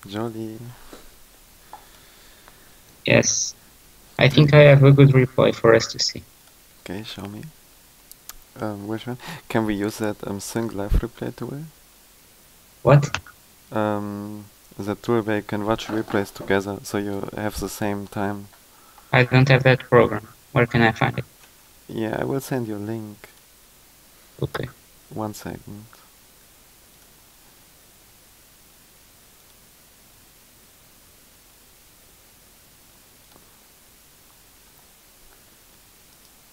Joly. Yes. I think I have a good replay for us to see. Okay, show me. Which one? Can we use that sync live replay tool? What? Um, the tool where you can watch replays together, so you have the same time. I don't have that program. Where can I find it? Yeah, I will send you a link. Okay. 1 second.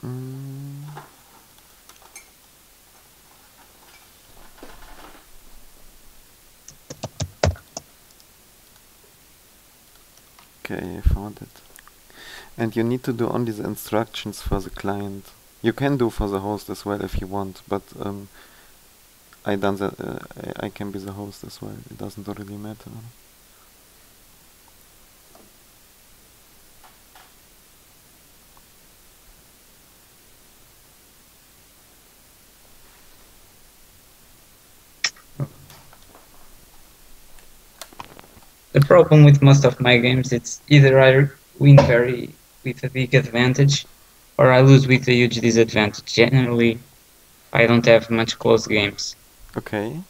Mm. Okay, I found it. And you need to do only the instructions for the client. You can do for the host as well if you want, but I done that. I can be the host as well. It doesn't really matter. The problem with most of my games, it's either I win with a big advantage, or I lose with a huge disadvantage. Generally, I don't have much close games. Okay.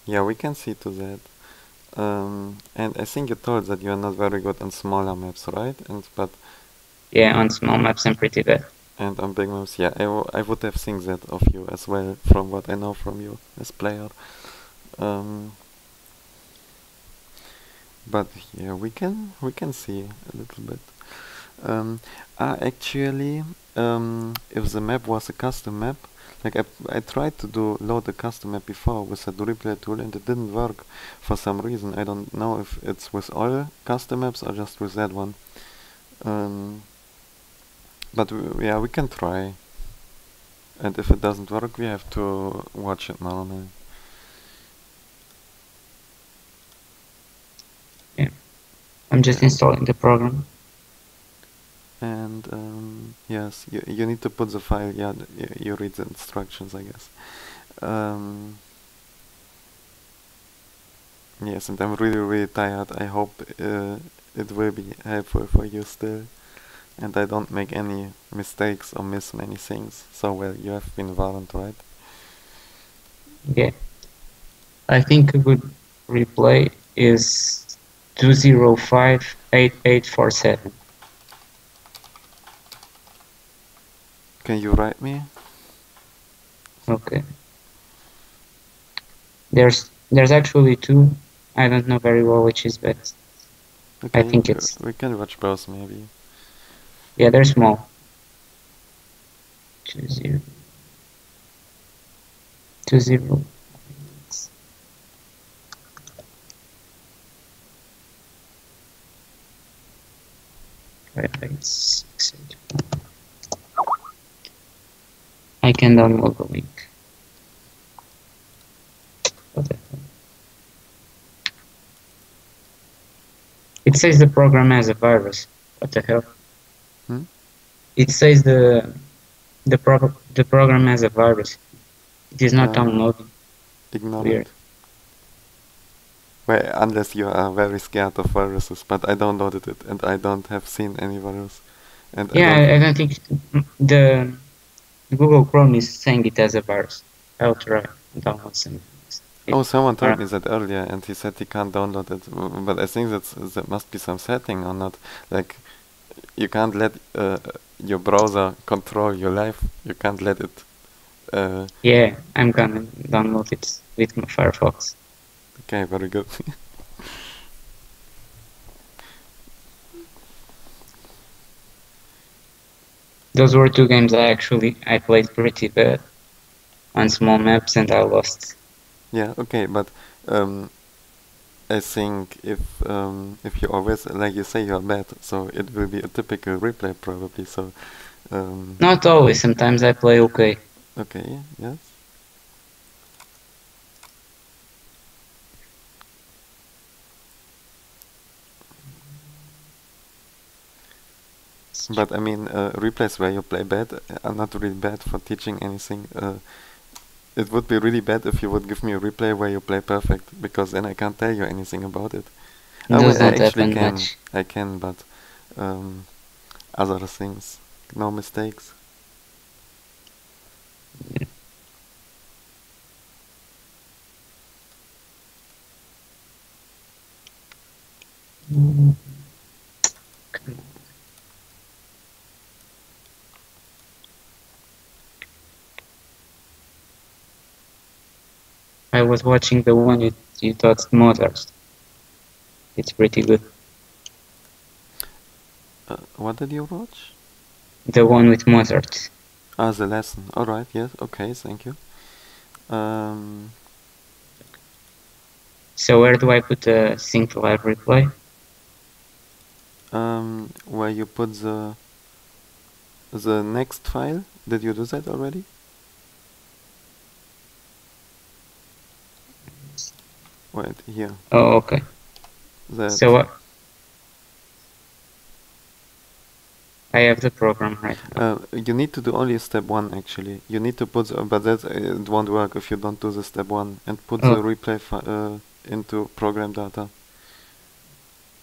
Yeah, we can see to that. And I think you told that you are not very good on smaller maps, right? Yeah, on small maps I'm pretty bad. And on big maps, yeah, I would have seen that of you as well, from what I know from you as player. Um, but yeah, we can see a little bit. Um, actually, if the map was a custom map, like I tried to load a custom map before with a replay tool and it didn't work for some reason. I don't know if it's with all custom maps or just with that one. But yeah, we can try. And if it doesn't work, we have to watch it normally. Yeah, I'm just installing the program. And yes, you need to put the file. Yeah, you read the instructions, I guess. Yes, and I'm really, really tired. I hope it will be helpful for you still, and I don't make any mistakes or miss many things. So well, you have been warned, right? Yeah, I think a good replay is 2058847. Can you write me? Okay. There's actually two. I don't know very well which is best. I Okay, think it's we can watch both maybe. yeah, they're small. 20 20 I can download the link. What the hell? It says the program has a virus. What the hell? Hmm? It says the program has a virus. It is not downloading. Ignore Weird. it. Well, unless you are very scared of viruses, but I downloaded it and I don't have seen any virus. And I Yeah, don't. I don't think the Google Chrome is saying it has a virus. I'll try and download some. Oh, someone told Alright. me that earlier, and he said he can't download it. But I think that must be some setting or not. Like you can't let your browser control your life. You can't let it. Yeah, I'm gonna download it with my Firefox. Okay, very good. Those were two games I played pretty bad on small maps and I lost. Yeah, okay, but um, I think if you always like you say you're bad, so it will be a typical replay probably. So Not always, sometimes I play okay. okay, yes. But I mean, replays where you play bad are not really bad for teaching anything. It would be really bad if you would give me a replay where you play perfect, because then I can't tell you anything about it. Those I don't actually happen can. much. I can, but other things, no mistakes. Mm, I was watching the one you taught Mozart. It's pretty good. What did you watch? The one with Mozart. Ah, the lesson. All right. Yes. Okay. Thank you. So where do I put the sync live replay? Where you put the next file. Did you do that already? Wait, here. Oh, okay. That. So I have the program right now. You need to do only step one actually. You need to put, but that it won't work if you don't do the step one and put the Oh, replay into program data.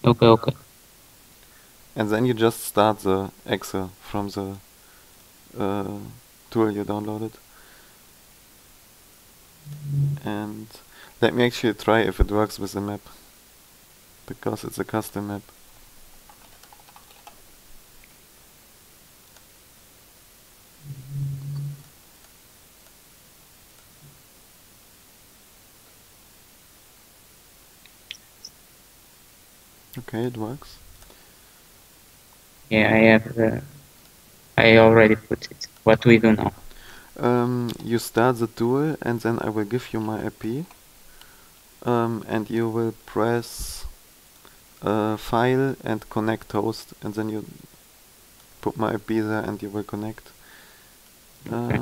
okay, okay. And then you just start the exe from the tool you downloaded. And let me actually try if it works with the map, because it's a custom map. Okay, it works. Yeah, I have I already put it. What do we do now? You start the tool and then I will give you my IP. And you will press file and connect host, and then you put my IP there and you will connect. Okay.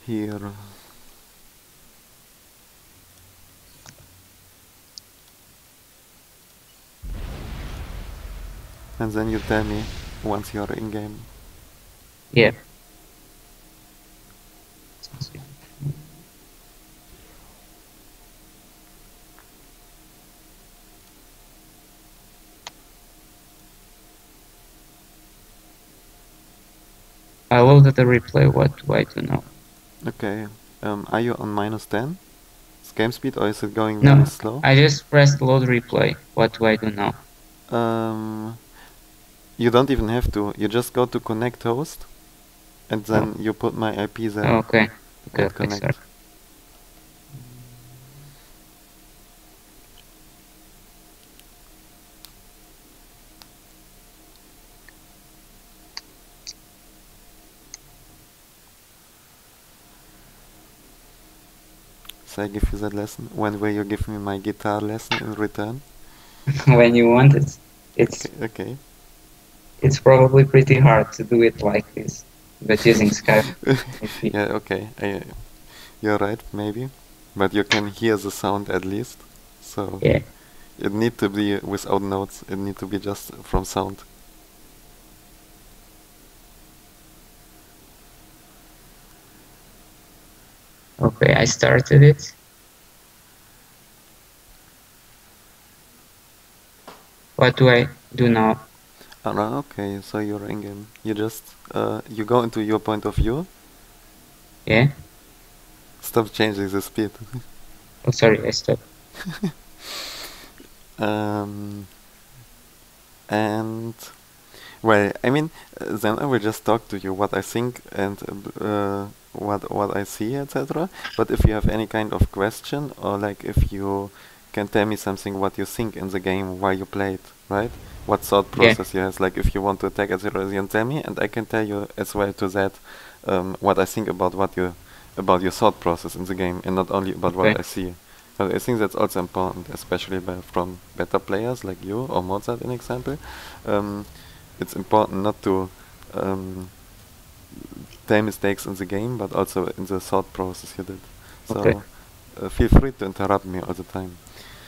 Here. And then you tell me once you're in game. Yeah. I loaded the replay. What do I do now? Okay. Are you on -10? It's game speed, or is it going very No, slow? I just pressed load replay. What do I do now? You don't even have to. You just go to connect host, and then you put my IP there Okay. Okay, and okay, connect. sorry. So I give you that lesson. When will you give me my guitar lesson in return? When you want it. Okay. It's probably pretty hard to do it like this, but using Skype might be. Yeah, okay. You're right, maybe. But you can hear the sound at least. So Yeah. it need to be without notes. It need to be just from sound. Okay, I started it. What do I do now? Okay, so you're in game. You just you go into your point of view. Yeah? Stop changing the speed. Oh, sorry, I stopped. And well, I mean, then I will just talk to you what I think and what I see, etc. But if you have any kind of question, or like if you can tell me something what you think in the game while you play it, right? What thought Yeah. process you have, like if you want to attack, etc. You can tell me, and I can tell you as well to that what I think about about your thought process in the game, and not only about what Okay. I see. But I think that's also important, especially from better players like you or Mozart, in example. It's important not to tell mistakes in the game, but also in the thought process you did. Okay. So feel free to interrupt me all the time.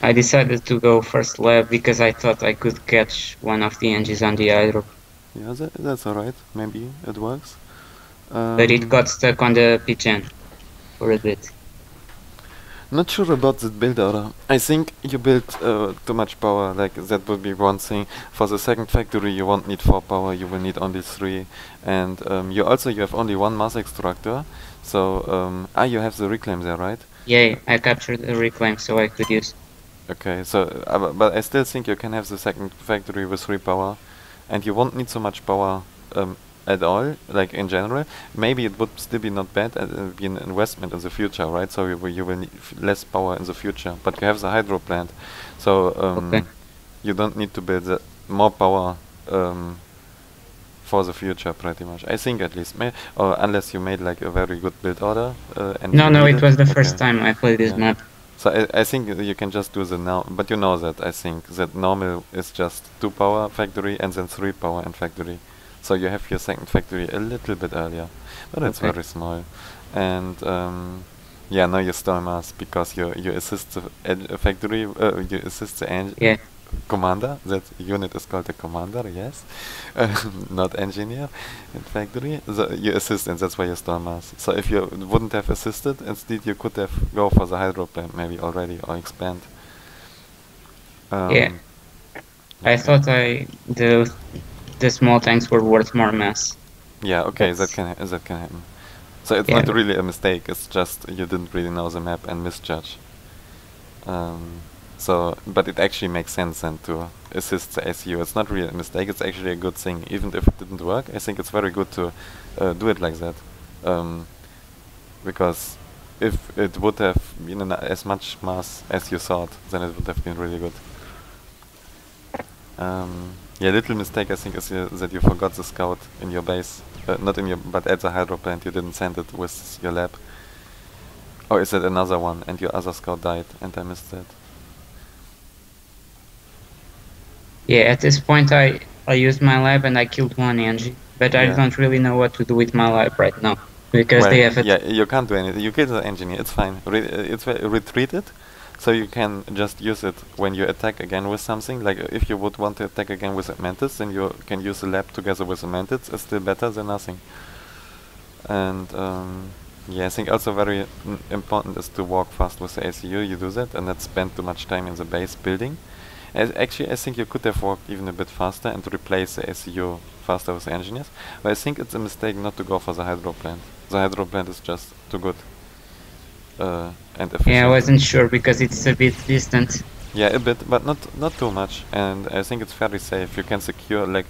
I decided to go first lab because I thought I could catch one of the engines on the hydro. Yeah, that's alright. Maybe it works. But it got stuck on the pitch end for a bit. Not sure about the build order. I think you build too much power. Like that would be one thing. For the second factory, you won't need 4 power. You will need only 3. And you have only one mass extractor. So you have the reclaim there, right? Yeah, I captured the reclaim, so I could use. Okay, so but I still think you can have the second factory with 3 power, and you won't need so much power at all, like in general. Maybe it would still be not bad and be an investment in the future, right? So you will need less power in the future, but you have the hydro plant, so Okay. you don't need to build more power for the future, pretty much. I think at least, or unless you made like a very good build order and you No, need it was the first Okay. time I played this Yeah. map. So I think you can just do the now, but you know that I think that normal is just 2 power factory and then 3 power and factory. So you have your second factory a little bit earlier, but it's Okay. very small. And yeah, now you stole mass because you assist the factory, you assist the Yeah. commander. That unit is called a commander, yes, not engineer in factory. So you assist, and that's why you stole mass. So if you wouldn't have assisted, instead you could have go for the hydro plant maybe already or expand. Yeah. I thought the small tanks were worth more mass. Yeah, okay, That's that can happen. So it's yeah. not really a mistake. It's just you didn't really know the map and misjudge. So, but it actually makes sense then to assist the SU. It's not really a mistake. It's actually a good thing, even if it didn't work. I think it's very good to do it like that, because if it would have been as much mass as you thought, then it would have been really good. Yeah, little mistake I think is that you forgot the scout in your base, not in your, but at the hydro plant. You didn't send it with your lab. Or is it another one and your other scout died and I missed that? Yeah, at this point I used my lab and I killed one Angie, but I Yeah. don't really know what to do with my lab right now because they have it. Yeah, you can't do anything. You kill the engineer, it's fine. Retreat it, so you can just use it when you attack again with something. Like if you would want to attack again with a mantis, then you can use the lab together with a mantis. It's still better than nothing. And yeah, I think also very important is to walk fast with the ACU. You do that and not spend too much time in the base building. Actually, I think you could have walked even a bit faster and replace the SCU faster with the engineers. But I think it's a mistake not to go for the hydro plant. The hydro plant is just too good and efficient. Yeah, I wasn't sure because it's a bit distant. Yeah, a bit, but not too much. And I think it's fairly safe. You can secure like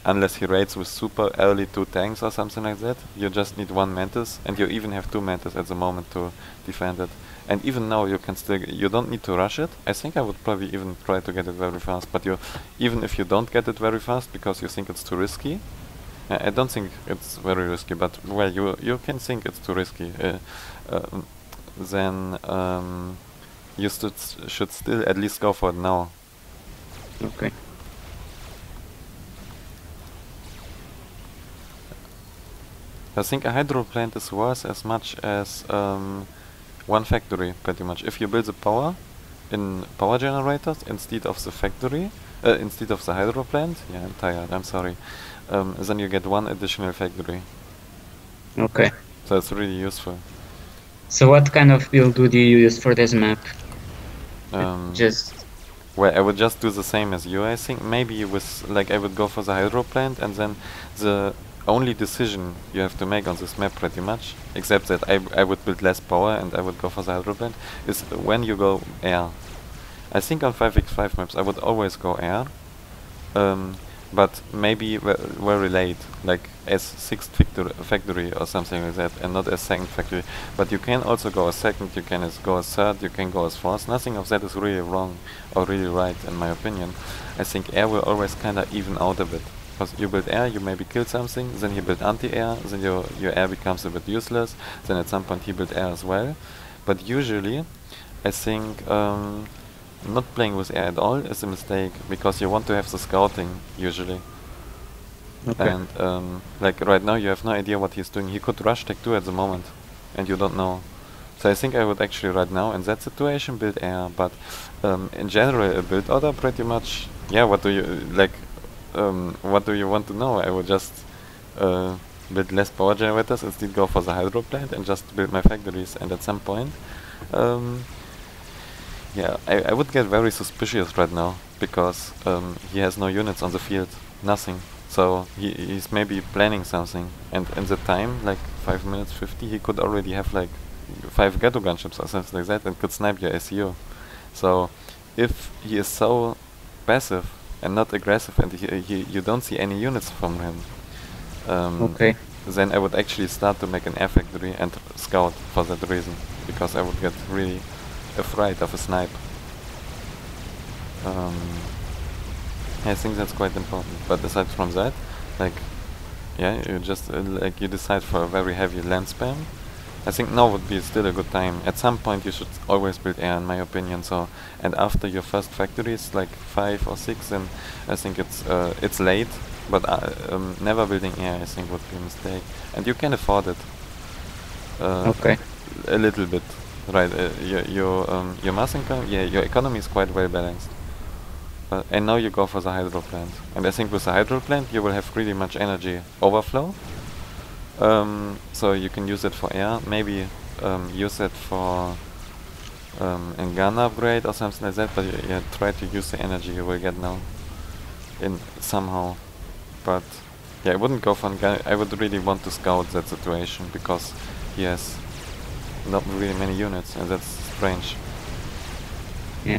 unless he raids with super early 2 tanks or something like that. You just need 1 mantis, and you even have 2 mantis at the moment to defend it. And even now you can still, you don't need to rush it. I think I would probably even try to get it very fast, but even if you don't get it very fast because you think it's too risky, I don't think it's very risky, but well, you can think it's too risky, then you should still at least go for it now. Okay. I think a hydro plant is worth as much as 1 factory, pretty much. If you build the power in power generators instead of the factory, instead of the hydro plant, yeah, I'm tired, I'm sorry, then you get 1 additional factory. Okay. So it's really useful. So what kind of build would you use for this map? Just... Well, I would just do the same as you, I think. Maybe with, like, I would go for the hydro plant, and then the only decision you have to make on this map pretty much, except that I would build less power and I would go for the hydro plant, is when you go air. I think on 5x5 maps I would always go air, but maybe very late, like as 6th factory or something like that, and not as 2nd factory. But you can also go as 2nd, you can go as 3rd, you can go as 4th. Nothing of that is really wrong or really right in my opinion. I think air will always kinda even out a bit. Because you build air, you maybe kill something, then you build anti-air, then your air becomes a bit useless, then at some point he built air as well. But usually, I think not playing with air at all is a mistake, because you want to have the scouting, usually. Okay. And like right now you have no idea what he's doing. He could rush tech 2 at the moment, and you don't know. So I think I would actually right now, in that situation, build air, but in general a build order pretty much, yeah, what do you, like, what do you want to know? I would just build less power generators, instead go for the hydro plant and just build my factories. And at some point, yeah, I would get very suspicious right now, because he has no units on the field, nothing. So he's maybe planning something, and in the time, like 5 minutes 50, he could already have like 5 ghetto gunships or something like that and could snipe your SEO. So if he is so passive and not aggressive, and you don't see any units from him, Okay. then I would actually start to make an air factory and scout for that reason, because I would get really afraid of a snipe. I think that's quite important. But aside from that, like, yeah, you just like you decide for a very heavy land spam. I think now would be still a good time. At some point you should always build air, in my opinion. So, and after your first factory is like 5 or 6, then I think it's late. But never building air, I think, would be a mistake. And you can afford it. Okay. A little bit, right? Your mass income, yeah, your economy is quite well balanced. And now you go for the hydro plant. And I think with the hydro plant you will have really much energy overflow. So you can use it for air, maybe use it for a gun upgrade or something like that, but you try to use the energy you will get now in somehow. But yeah, I wouldn't go for a gun. I would really want to scout that situation, because he has not really many units, and that's strange. Yeah.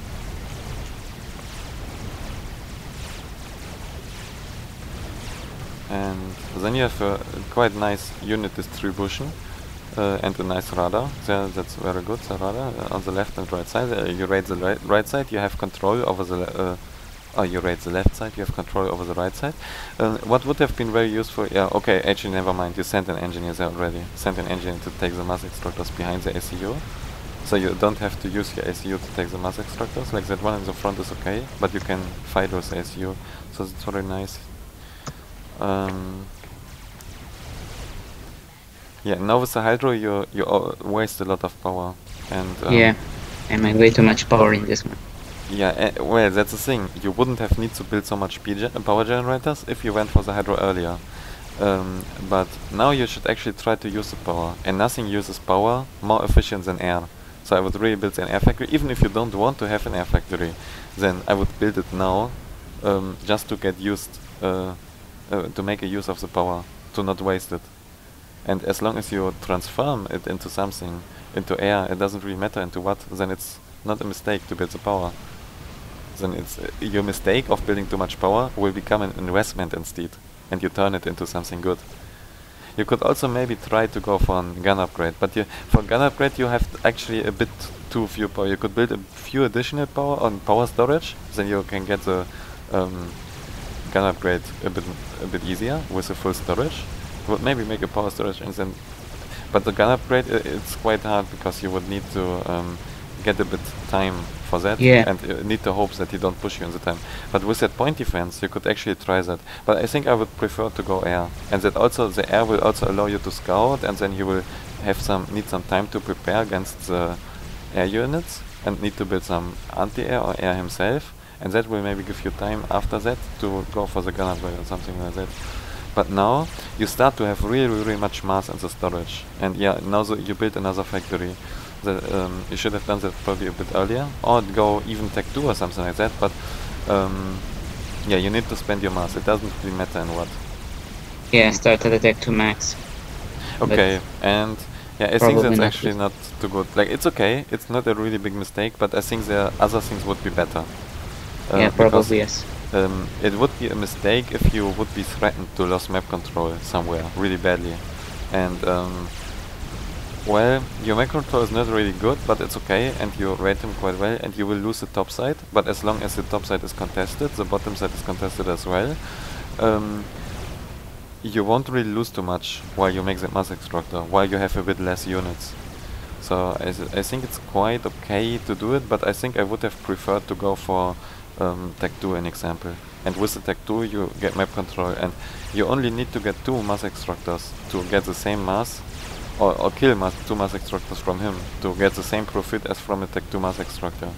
And then you have a quite nice unit distribution and a nice radar. That's very good, the radar on the left and right side. You raid the right side, you have control over the you raid the left side, you have control over the right side. What would have been very useful, yeah, okay, actually never mind, you sent an engineer there already. Sent an engineer to take the mass extractors behind the SEU. So you don't have to use your SEU to take the mass extractors, like that one in the front is okay, but you can fight with the SEU, so it's very nice. Yeah, now with the hydro you waste a lot of power, and Yeah. I make way too much power in this one. yeah, well, that's the thing. You wouldn't have need to build so much power generators if you went for the hydro earlier. But now you should actually try to use the power, and nothing uses power more efficient than air. So I would really build an air factory. Even if you don't want to have an air factory, then I would build it now, just to get used, to make a use of the power, to not waste it. And as long as you transform it into something, into air, it doesn't really matter into what, then it's not a mistake to build the power. Then it's your mistake of building too much power will become an investment instead, and you turn it into something good. You could also maybe try to go for a gun upgrade, but for gun upgrade you have actually a bit too few power. You could build a few additional power on power storage, then you can get the gun upgrade a bit easier with a full storage. Would maybe make a power storage, and then, but the gun upgrade it's quite hard, because you would need to get a bit time for that, Yeah. and need to hope that he don't push you in the time. But with that point defense you could actually try that. But I think I would prefer to go air, and that also the air will also allow you to scout, and then you will have need some time to prepare against the air units, and need to build some anti-air or air himself, and that will maybe give you time after that to go for the gun upgrade or something like that. But now you start to have really much mass in the storage, and yeah, now you build another factory. You should have done that probably a bit earlier, or go even Tech 2 or something like that, but yeah, you need to spend your mass. It doesn't really matter in what. Yeah, start at attack to max. Okay, and yeah, I think Probably that's not actually good. not too good. Like, it's okay, it's not a really big mistake, but I think there other things would be better. Yeah, Because probably yes. it would be a mistake if you would be threatened to lose map control somewhere really badly. And well, your map control is not really good, but it's okay, and you rate him quite well, and you will lose the top side. But as long as the top side is contested, the bottom side is contested as well. You won't really lose too much while you make the mass extractor, while you have a bit less units. So I think it's quite okay to do it, but I think I would have preferred to go for Tech 2 an example. And with the Tech 2 you get map control, and you only need to get 2 mass extractors to get the same mass, or kill 2 mass extractors from him to get the same profit as from a Tech 2 mass extractor.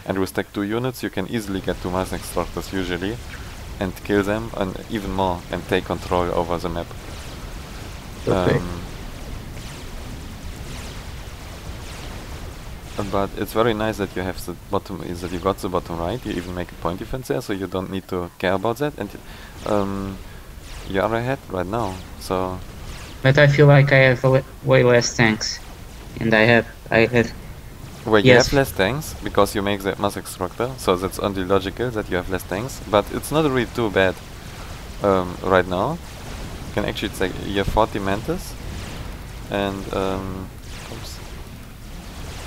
And with Tech 2 units you can easily get 2 mass extractors usually, and kill them, and even more, and take control over the map. Okay. But it's very nice that you have the bottom, is that you got the bottom right. You even make a point defense there, so you don't need to care about that. And you are ahead right now. So. But I feel like I have way less tanks, and I had. Well, you Yes. have less tanks because you make the mass extractor, so that's only logical that you have less tanks. But it's not really too bad right now. You can actually say you have 40 mantis, and oops.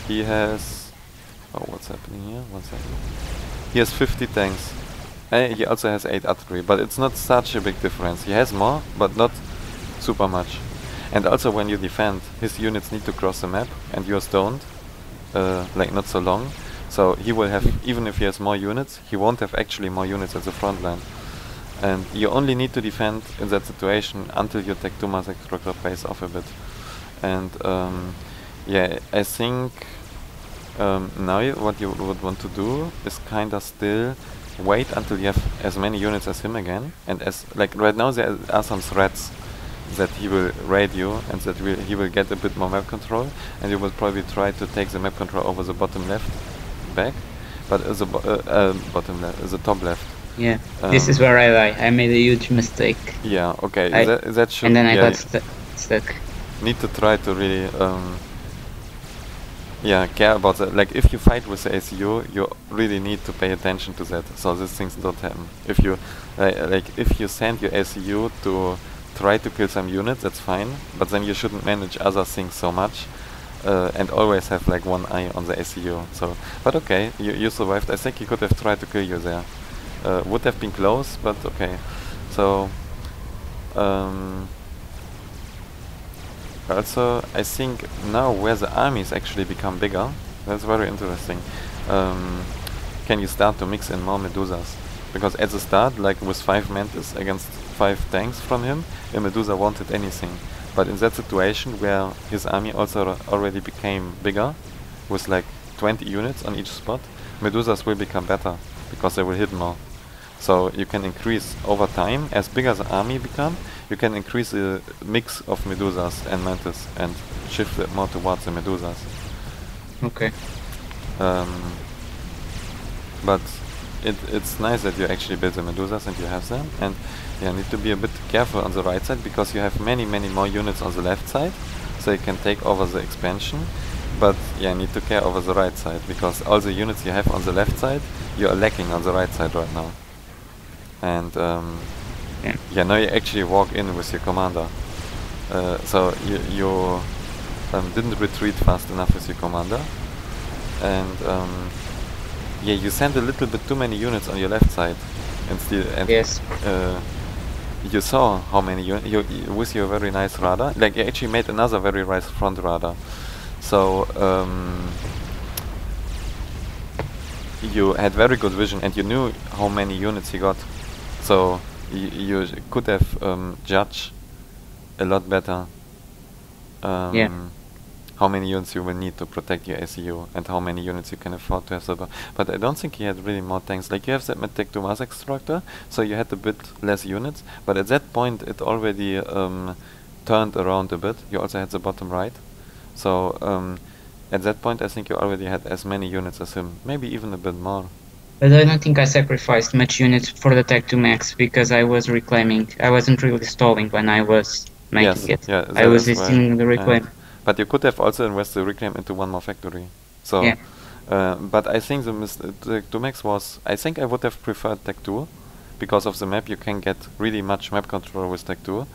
He has. Oh, what's happening here? 1 second. He has 50 tanks. He also has 8 artillery, but it's not such a big difference. He has more, but not super much. And also when you defend, his units need to cross the map, and yours don't. Like not so long. So he will have, even if he has more units, he won't have actually more units at the front line. And you only need to defend in that situation until your Tech 2 mass extractor pays off a bit. And yeah, I think now what you would want to do is kinda still wait until you have as many units as him again. And as like right now there are some threats that he will raid you and that he will get a bit more map control, and you will probably try to take the map control over the bottom left back, but the bottom left, the top left. Yeah, this is where I lie. I made a huge mistake. Yeah, okay, that should. And then I got stuck. Need to try to really yeah, care about that. Like if you fight with the ACU, you really need to pay attention to that, so these things don't happen. If you like if you send your ACU to try to kill some units, that's fine, but then you shouldn't manage other things so much, and always have like one eye on the ACU. So, but okay, you survived. I think he could have tried to kill you there. Would have been close, but okay. So, also I think now where the armies actually become bigger, that's very interesting. Can you start to mix in more Medusas? Because at the start, like with 5 Mantis against 5 tanks from him, a Medusa wanted anything. But in that situation where his army also already became bigger, with like 20 units on each spot, Medusas will become better, because they will hit more. So you can increase over time, as big as the army become, you can increase the mix of Medusas and Mantis and shift it more towards the Medusas. Okay. But it's nice that you actually build the Medusas and you have them, and you need to be a bit careful on the right side because you have many more units on the left side, so you can take over the expansion. But yeah, need to care over the right side because all the units you have on the left side, you are lacking on the right side right now. And yeah, now you actually walk in with your commander. So you didn't retreat fast enough with your commander, and yeah, you sent a little bit too many units on your left side, and yes. You saw how many units with your very nice radar. Like you actually made another very nice front radar. So you had very good vision, and you knew how many units you got. So you could have judged a lot better. Yeah. How many units you will need to protect your ACU and how many units you can afford to have. But I don't think he had really more tanks. Like you have that Tech 2 mass extractor, so you had a bit less units. But at that point, it already turned around a bit. You also had the bottom right. So at that point, I think you already had as many units as him, maybe even a bit more. But I don't think I sacrificed much units for the Tech 2 max because I was reclaiming. I wasn't really stalling when I was making it. Yeah, I was investing the reclaim. But you could have also invested the reclaim into one more factory. So, yeah. But I think the 2 max was. I think I would have preferred Tech 2 because of the map. You can get really much map control with Tech 2.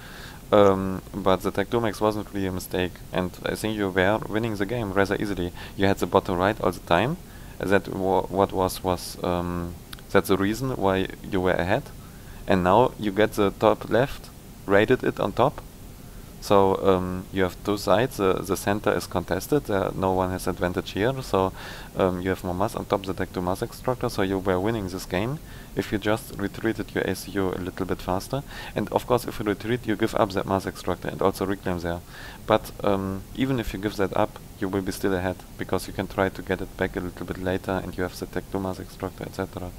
But the Tech 2 max wasn't really a mistake, and I think you were winning the game rather easily. You had the bottom right all the time. That's the reason why you were ahead, and now you get the top left, raided it on top. So you have 2 sides. The center is contested. No one has advantage here. So you have more mass on top. The Tech 2 mass extractor. So you were winning this game if you just retreated your ACU a little bit faster. And of course, if you retreat, you give up that mass extractor and also reclaim there. But even if you give that up, you will be still ahead because you can try to get it back a little bit later, and you have the Tech 2 mass extractor, etc.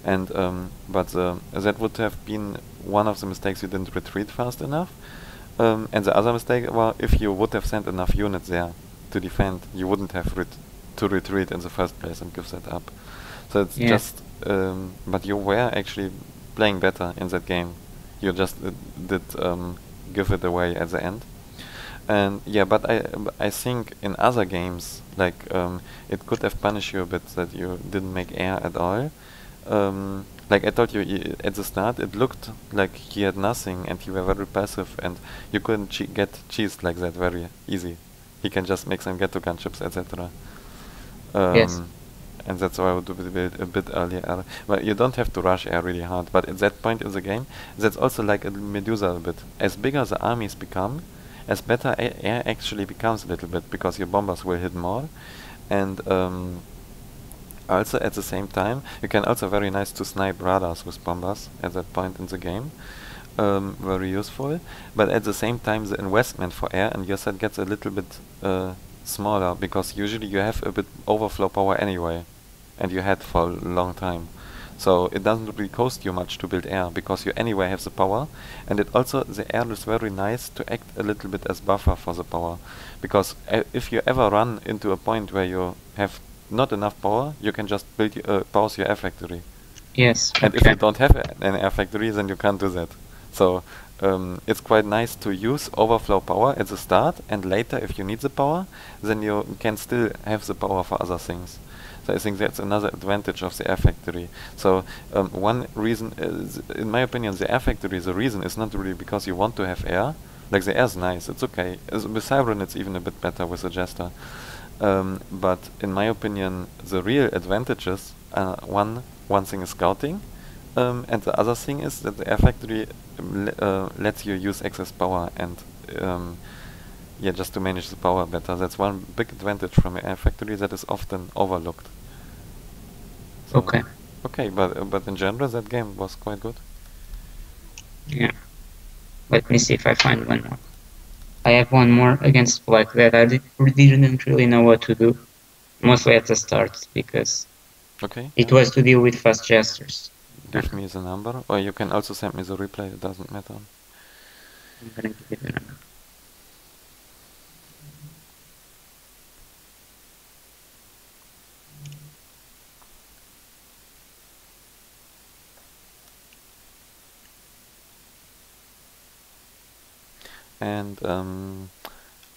And but that would have been one of the mistakes. You didn't retreat fast enough. And the other mistake, well, if you would have sent enough units there to defend, you wouldn't have to retreat in the first place and give that up. So it's Yeah. just, but you were actually playing better in that game. You just did give it away at the end. And yeah, but I think in other games, like it could have punished you a bit that you didn't make air at all. Like I told you at the start, it looked like he had nothing and you were very passive and you couldn't get cheesed like that very easy. He can just make some ghetto gunships, etc. Yes. And that's why I would do it a bit earlier. But you don't have to rush air really hard. But at that point in the game, that's also like a Medusa a bit. As bigger the armies become, as better air actually becomes a little bit because your bombers will hit more. And also at the same time, you can also very nice to snipe radars with bombers at that point in the game. Very useful. But at the same time, the investment for air and your set gets a little bit smaller because usually you have a bit overflow power anyway, and you had for a long time. So it doesn't really cost you much to build air because you anyway have the power, and it also the air is very nice to act a little bit as buffer for the power, because if you ever run into a point where you have not enough power, you can just build pause your air factory. Yes. And if you Okay. don't have an air factory, then you can't do that. So it's quite nice to use overflow power at the start, and later, if you need the power, then you can still have the power for other things. So I think that's another advantage of the air factory. So one reason, is, in my opinion, the air factory, the reason is not really because you want to have air. Like the air's nice, it's okay. With Siren, it's even a bit better with the Jester. But in my opinion, the real advantages are one thing is scouting, and the other thing is that the air factory lets you use excess power and yeah, just to manage the power better. That's one big advantage from an air factory that is often overlooked. So, Okay. okay, but in general, that game was quite good. Yeah. Let me see if I find one more. I have one more against black that I didn't really know what to do, mostly at the start, because Okay, it yeah. was to deal with fast gestures. Give me the number, or you can also send me the replay. It doesn't matter. I'm gonna give it a number. And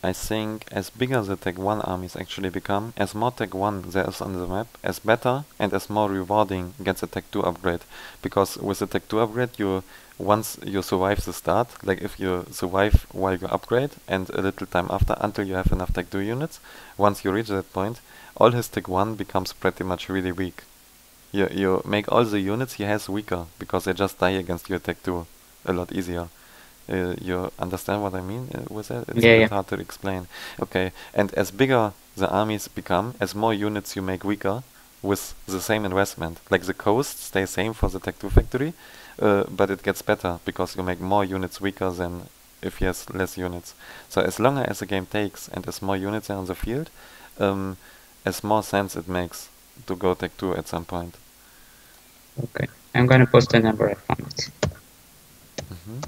I think as bigger the Tech 1 armies actually become, as more Tech 1 there is on the map, as better and as more rewarding gets a Tech 2 upgrade. Because with the Tech 2 upgrade, once you survive the start, like if you survive while you upgrade and a little time after until you have enough Tech 2 units, once you reach that point, all his Tech 1 becomes pretty much really weak. You make all the units he has weaker because they just die against your Tech 2 a lot easier. You understand what I mean with that? It's a Yeah, bit yeah. hard to explain. Okay, and as bigger the armies become, as more units you make weaker with the same investment. Like the cost stays same for the Tech 2 factory, but it gets better because you make more units weaker than if he has less units. So as longer as the game takes and as more units are on the field, as more sense it makes to go Tech 2 at some point. Okay. I'm gonna post a number I found. Mm-hmm.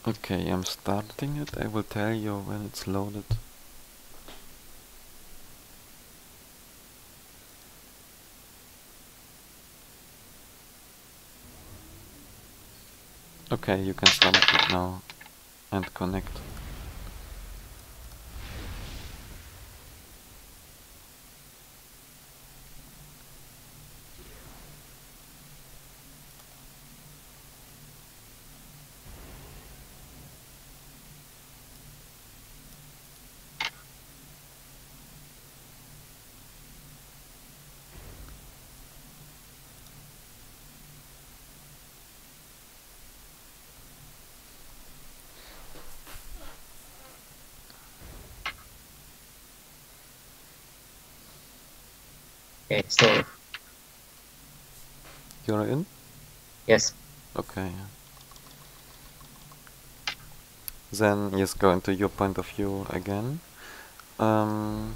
Okay, I'm starting it. I will tell you when it's loaded. Okay, you can start it now and connect. Okay, so You're in? yes. Okay. Then just go into your point of view again. Um,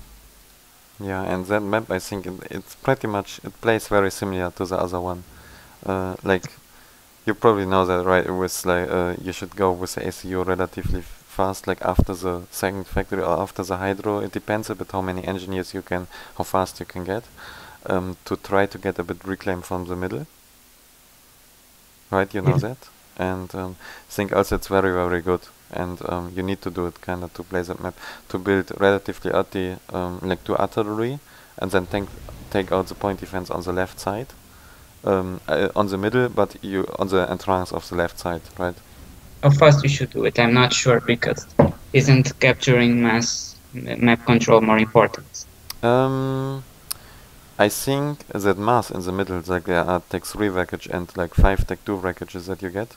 yeah, and that map, I think it's pretty much, it plays very similar to the other one. Like, you probably know that, right? It was like, you should go with the ACU relatively fast, like after the second factory or after the hydro. It depends a bit how many engineers you can, how fast you can get, to try to get a bit reclaim from the middle. Right, you know Yeah. that? And I think also it's very, very good. And you need to do it kind of to play that map, to build relatively early, like to artillery, and then take out the point defense on the left side, on the middle, but you on the entrance of the left side, right? How fast you should do it, I'm not sure, because isn't capturing map control more important? Um, I think that mass in the middle, like there are tech 3 wreckage and like 5 tech 2 wreckages that you get.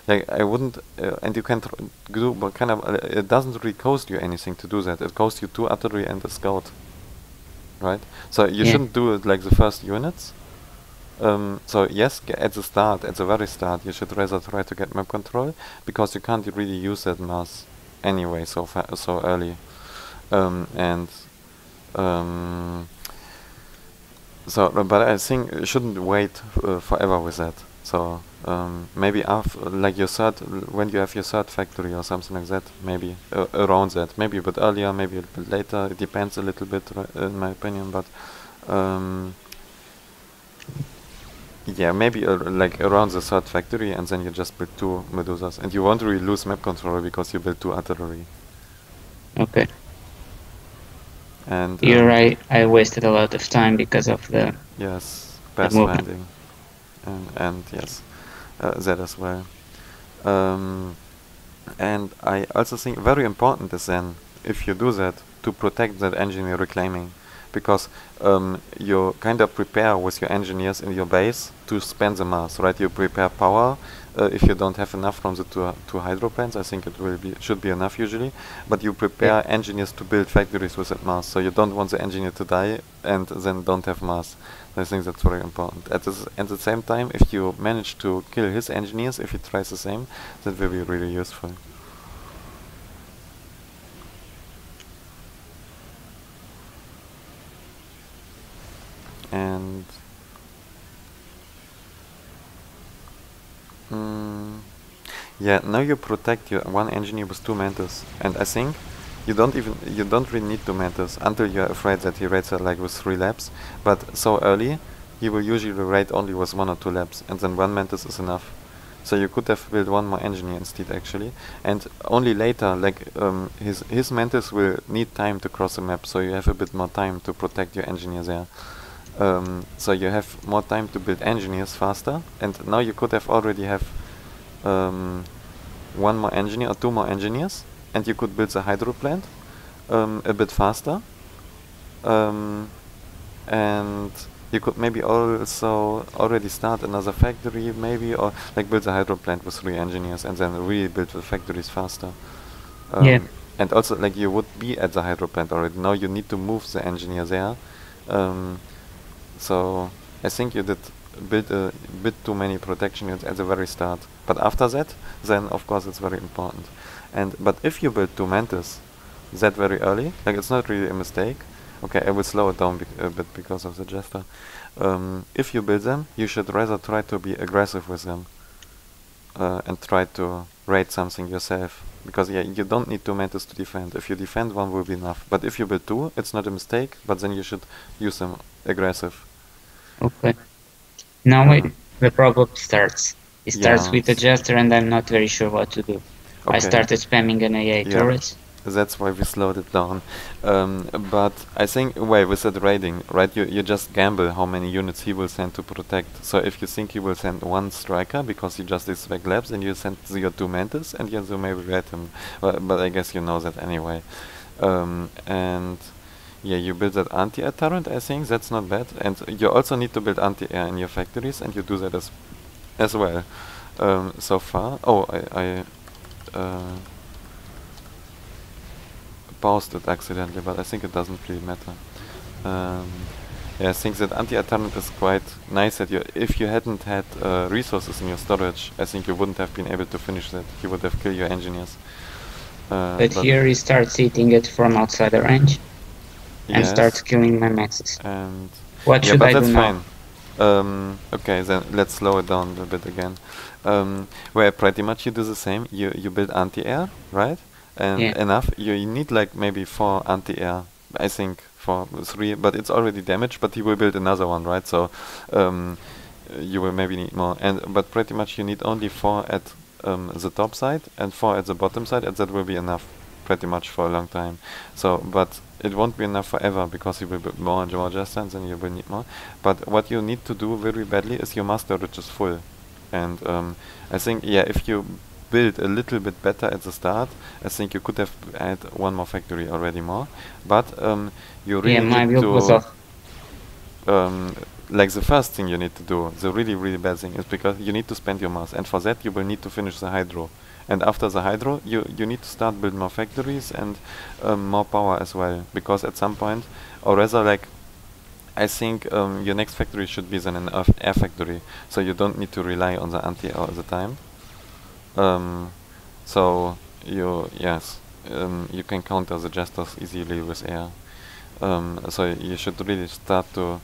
Like I wouldn't, and you can do, but kind of, it doesn't really cost you anything to do that. It costs you 2 artillery and a scout, right? So you Yeah. shouldn't do it like the first units. So yes, at the start, at the very start, you should rather try to get map control, because you can't really use that mass anyway so early. And but I think you shouldn't wait forever with that. So maybe after, like your third, when you have your third factory or something like that, maybe around that, maybe a bit earlier, maybe a bit later. It depends a little bit, in my opinion. But yeah, maybe like around the third factory, and then you just build 2 Medusas, and you won't really lose map control because you build 2 artillery. Okay. And You're right. I wasted a lot of time because of the yes, movement. pathfinding, and yes, that as well. Um, and I also think very important is then, if you do that, to protect that engineer reclaiming, because you kind of prepare with your engineers in your base to spend the mass, right? You prepare power. If you don't have enough from the two hydro plants, I think it should be enough usually. But you prepare engineers to build factories with that mass, so you don't want the engineer to die and then don't have mass. I think that's very important. At the same time, if you manage to kill his engineers, if he tries the same, that will be really useful. And yeah, now you protect your one engineer with 2 mantis, and I think you don't really need 2 mantis until you're afraid that he raids like with 3 labs. But so early, he will usually raid only with 1 or 2 labs, and then 1 mantis is enough. So you could have built 1 more engineer instead actually, and only later, like his mantis will need time to cross the map, so you have a bit more time to protect your engineer there. So you have more time to build engineers faster, and now you could have already have 1 more engineer or 2 more engineers, and you could build the hydro plant a bit faster, and you could maybe also already start another factory, maybe, or like build a hydro plant with 3 engineers and then really build the factories faster. Yeah. And also, like, you would be at the hydro plant already. Now you need to move the engineer there. So I think you did build a bit too many protection units at the very start. But after that, then of course it's very important. But if you build 2 mantis that very early, like, it's not really a mistake. Okay, I will slow it down a bit because of the jester. If you build them, you should rather try to be aggressive with them and try to raid something yourself. Because yeah, you don't need 2 mantis to defend. If you defend, 1 will be enough. But if you build 2, it's not a mistake, but then you should use them aggressive. Okay. Now the problem starts. It starts with a Yes. jester, and I'm not very sure what to do. I Okay. started spamming an AA Yeah. turret. That's why we slowed it down. But I think, well, with that raiding, right, you just gamble how many units he will send to protect. So if you think he will send 1 striker because he just is back labs, and you send your 2 mantis, and you maybe raid him. But I guess you know that anyway. And yeah, you build that anti-air turret, I think, that's not bad. And you also need to build anti-air in your factories, and you do that as well. So far. Oh, I paused it accidentally, but I think it doesn't really matter. Yeah, I think that anti-air turret is quite nice. That if you hadn't had resources in your storage, I think you wouldn't have been able to finish that. You would have killed your engineers. But here he starts hitting it from outside the range and starts yes, killing my maxes. and What yeah, should but I do that's now? fine. Okay, then let's slow it down a bit again. Where pretty much you do the same. You build anti-air, right? And Yeah, enough. You need like maybe 4 anti-air. I think for 3, but it's already damaged. But he will build another one, right? So um, you will maybe need more. And but pretty much you need only 4 at the top side and 4 at the bottom side, and that will be enough pretty much for a long time. So, but it won't be enough forever because you will build more and more just and then you will need more. But what you need to do very badly is your master storage is full. And I think, yeah, if you build a little bit better at the start, I think you could have had one more factory already more. But you yeah, really my need build was to off. like the first thing you need to do, the really, really bad thing, is because you need to spend your mass, and for that you will need to finish the hydro. And after the hydro, you need to start building more factories and more power as well, because at some point, or rather, like I think your next factory should be then an air factory, so you don't need to rely on the anti all the time. Um, so you can counter the jesters easily with air. So you should really start to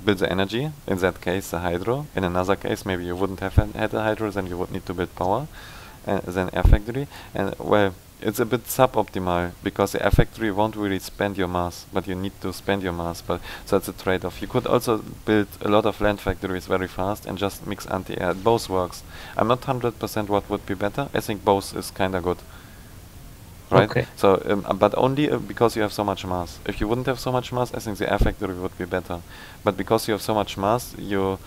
build the energy. In that case, the hydro. In another case, maybe you wouldn't have had a hydro, then you would need to build power, and then air factory. And well, it's a bit suboptimal because the air factory won't really spend your mass, but you need to spend your mass. But so that's a trade-off. You could also build a lot of land factories very fast and just mix anti-air. Both works. I'm not 100% what would be better. I think both is kinda good. Right? Okay. So, but only because you have so much mass. If you wouldn't have so much mass, I think the air factory would be better. But because you have so much mass, I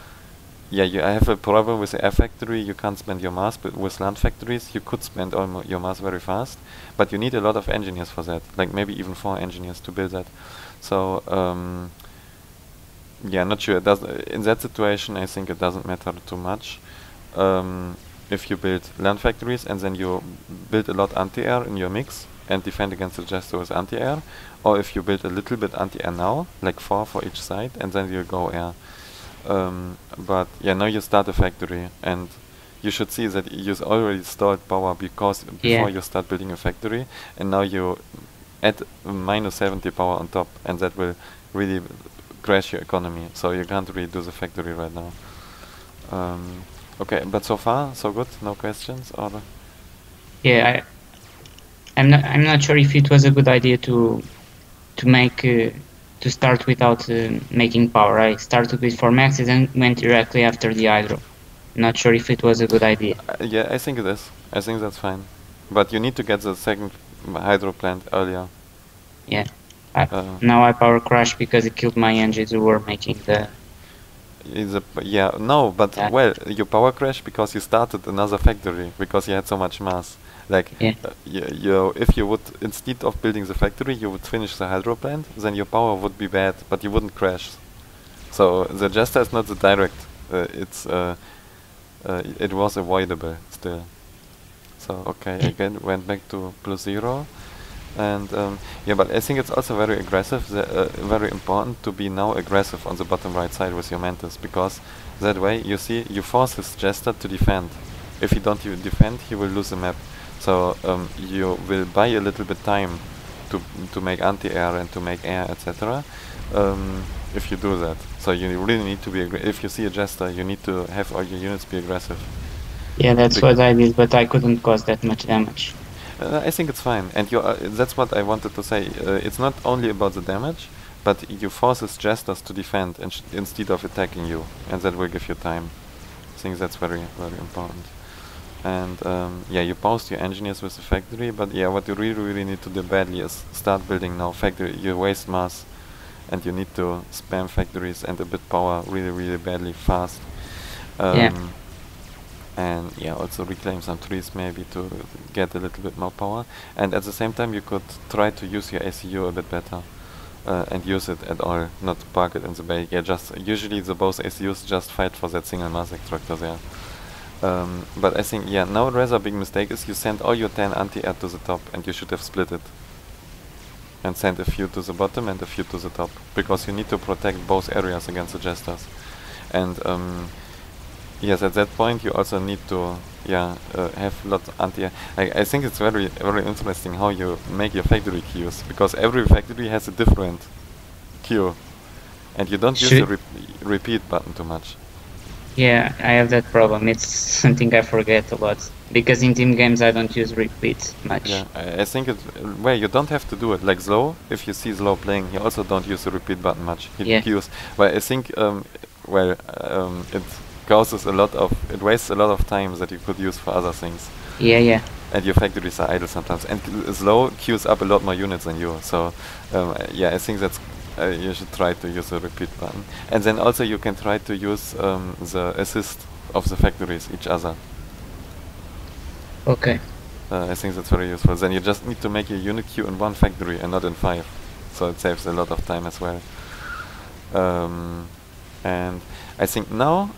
have a problem with the air factory. You can't spend your mass, but with land factories, you could spend all your mass very fast. But you need a lot of engineers for that, like maybe even 4 engineers to build that. So, not sure. It does in that situation, I think it doesn't matter too much. If you build land factories and then you build a lot anti-air in your mix and defend against the jester with anti-air, or if you build a little bit anti-air now, like 4 for each side, and then you go air. But yeah, now you start a factory, and you should see that you already stored power because before Yeah, you start building a factory, and now you add minus 70 power on top, and that will really crash your economy. So you can't really do the factory right now. Okay, but so far so good. No questions or yeah. I'm not sure if it was a good idea to make to start without making power. I started with 4 maxes and went directly after the hydro. Not sure if it was a good idea. yeah, I think it is. I think that's fine. But you need to get the second hydro plant earlier. Yeah. Uh, Now I power crash because it killed my engines who were making the. no, but That. well, you power crash because you started another factory because you had so much mass. Like, Yeah. if you would instead of building the factory, you would finish the hydro plant, then your power would be bad, but you wouldn't crash. So the Jester is not the direct. It was avoidable still. So okay, again went back to +0. And but I think it's also very aggressive, very important to be now aggressive on the bottom right side with your Mantis, because that way you see you force his Jester to defend. If he don't defend, he will lose the map. So you will buy a little bit time to make anti-air and to make air, etc. If you do that, so you really need to be. If you see a Jester, you need to have all your units be aggressive. Yeah, that's what I did, but I couldn't cause that much damage. I think it's fine, and that's what I wanted to say. It's not only about the damage, but you force his Jesters to defend instead of attacking you, and that will give you time. I think that's very, very important. And you post your engineers with the factory, but what you really, really need to do badly is start building now factory. You waste mass, and you need to spam factories and a bit power really, really badly fast. Yeah. And also reclaim some trees maybe to get a little bit more power. And at the same time, you could try to use your ACU a bit better. And use it at all, not park it in the bay. Just usually the both ACUs just fight for that single mass extractor there. But I think now rather big mistake is you send all your 10 anti-air to the top, and you should have split it. And send a few to the bottom and a few to the top, because you need to protect both areas against the Jesters. And yes, at that point you also need to yeah, have lots anti. I think it's very interesting how you make your factory queues, because every factory has a different queue, and you don't use the Should repeat button too much. Yeah, I have that problem. It's something I forget a lot because in team games I don't use repeat Yeah, much. I think it's well, you don't have to do it like Slow. If you see Slow playing, he also don't use the repeat button much. He Yeah, queues. But I think it causes a lot of it wastes a lot of time that you could use for other things. yeah. And your factories are idle sometimes. And Slow queues up a lot more units than you. So yeah, I think that's you should try to use the repeat button. And then also you can try to use the assist of the factories each other. Okay, I think that's very useful. Then you just need to make your unit queue in one factory and not in 5. So it saves a lot of time as well. And I think now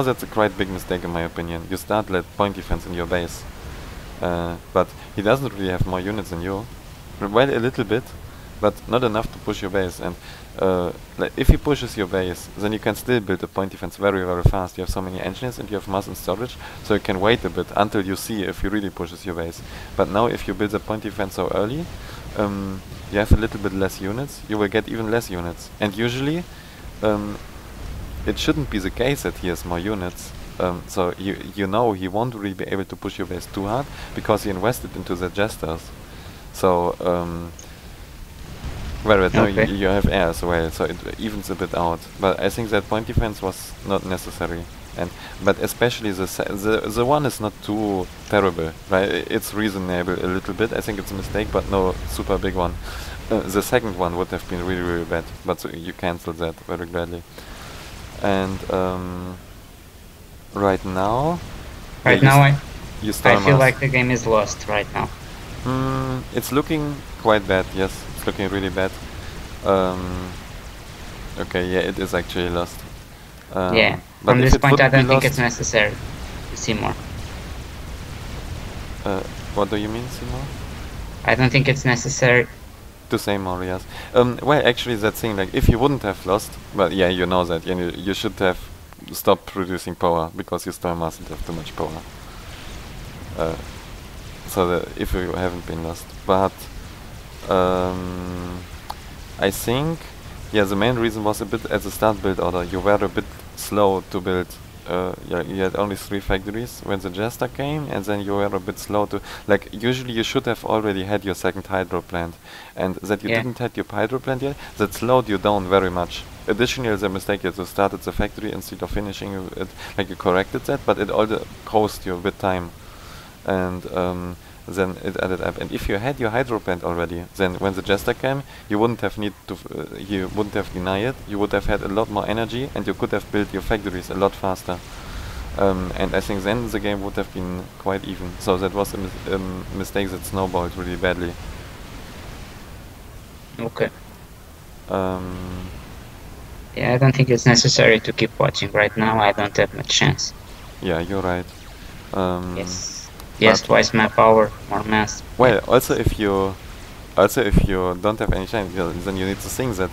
that's a quite big mistake in my opinion. You start let point defense in your base. But he doesn't really have more units than you. Well, a little bit, but not enough to push your base. And like if he pushes your base, then you can still build a point defense very fast. You have so many engineers and you have mass and storage, so you can wait a bit until you see if he really pushes your base. But now if you build a point defense so early, you have a little bit less units, you will get even less units. And usually, it shouldn't be the case that he has more units. So you know he won't really be able to push your base too hard because he invested into the jesters. So well, now okay, you have air as well, so it evens a bit out. But I think that point defense was not necessary, and but especially the one is not too terrible, right? It's reasonable a little bit. I think it's a mistake, but no super big one. The second one would have been really bad, but so you cancelled that very gladly. And right now, yeah, right now you I star feel mass. like the game is lost right now. It's looking quite bad. Yes, it's looking really bad. Um, okay, yeah, it is actually lost. Yeah, But from if this it point I wouldn't be don't think it's lost, necessary to see more. uh, what do you mean, Simo? I don't think it's necessary. To say more, yes. Well, actually, that thing, like, if you wouldn't have lost, but yeah, you know that, you should have stopped producing power because your storm mustn't have too much power. Uh, so that if you haven't been lost, but I think, yeah, the main reason was a bit at the start build order. You were a bit slow to build. Yeah, you had only 3 factories when the Jester came, and then you were a bit slow to, like, usually you should have already had your second hydro plant, and that you Yeah, didn't have your hydro plant yet, that slowed you down very much. Additionally, the mistake is you started the factory instead of finishing it, like you corrected that, but it also cost you a bit time, and then it added up. And if you had your hydro plant already, then when the Jester came, you wouldn't have you wouldn't have denied it. You would have had a lot more energy, and you could have built your factories a lot faster. And I think then the game would have been quite even. So that was a mistake that snowballed really badly. okay. Um, Yeah, I don't think it's necessary to keep watching right now. I don't have much chance. yeah, you're right. Yes. Yes, But twice my power, more mass. Yeah. well, also if you don't have any chance, then you need to think that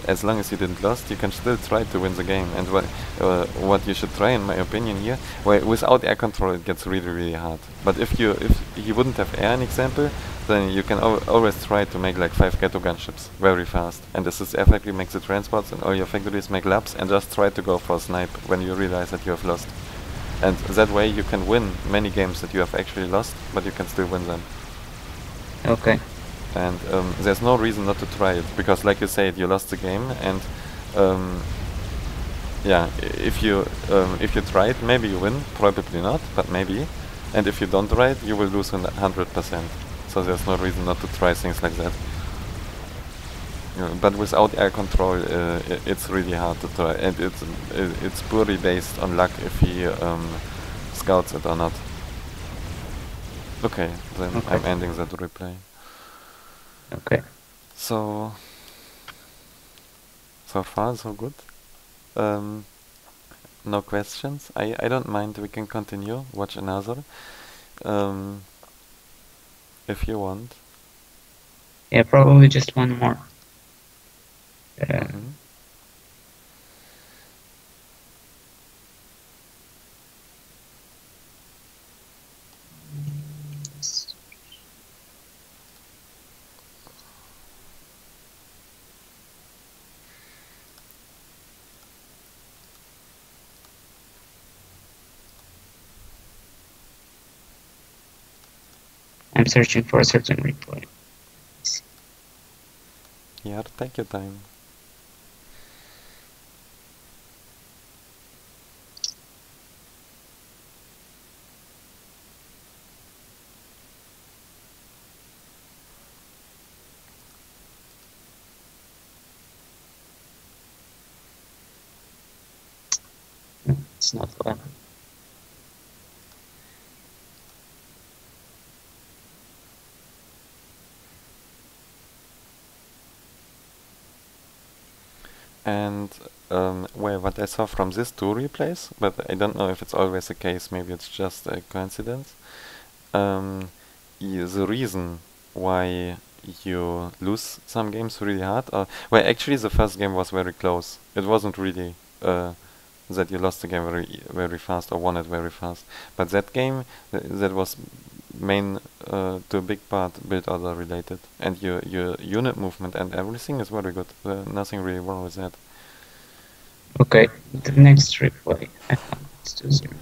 as long as you didn't lost, you can still try to win the game. And what you should try, in my opinion, here, well, without air control, it gets really hard. But if you wouldn't have air, an example, then you can always try to make like 5 ghetto gunships very fast. And this is air factory makes the transports, and all your factories make laps, and just try to go for a snipe when you realize that you have lost. And that way you can win many games that you have actually lost, but you can still win them. Okay. And there's no reason not to try it, because like you said, you lost the game, and yeah, if you try it, maybe you win, probably not, but maybe. And if you don't try it, you will lose 100%. So there's no reason not to try things like that. But without air control, it's really hard to try, and it's purely based on luck if he scouts it or not. Okay, then Okay. I'm ending that replay. Okay. So far so good. No questions. I don't mind. We can continue. Watch another. If you want. Yeah, probably just one more. Mhm. I'm searching for a certain replay. Yeah, take your time. It's not clever. And well, what I saw from this two replays, but I don't know if it's always the case, maybe it's just a coincidence. The reason why you lose some games really hard, well, actually the first game was very close. It wasn't really that you lost the game very fast or won it very fast. But that game, that was main to a big part build order related, and your unit movement and everything is very good. Nothing really wrong with that. Okay, the next replay I found is 2-0.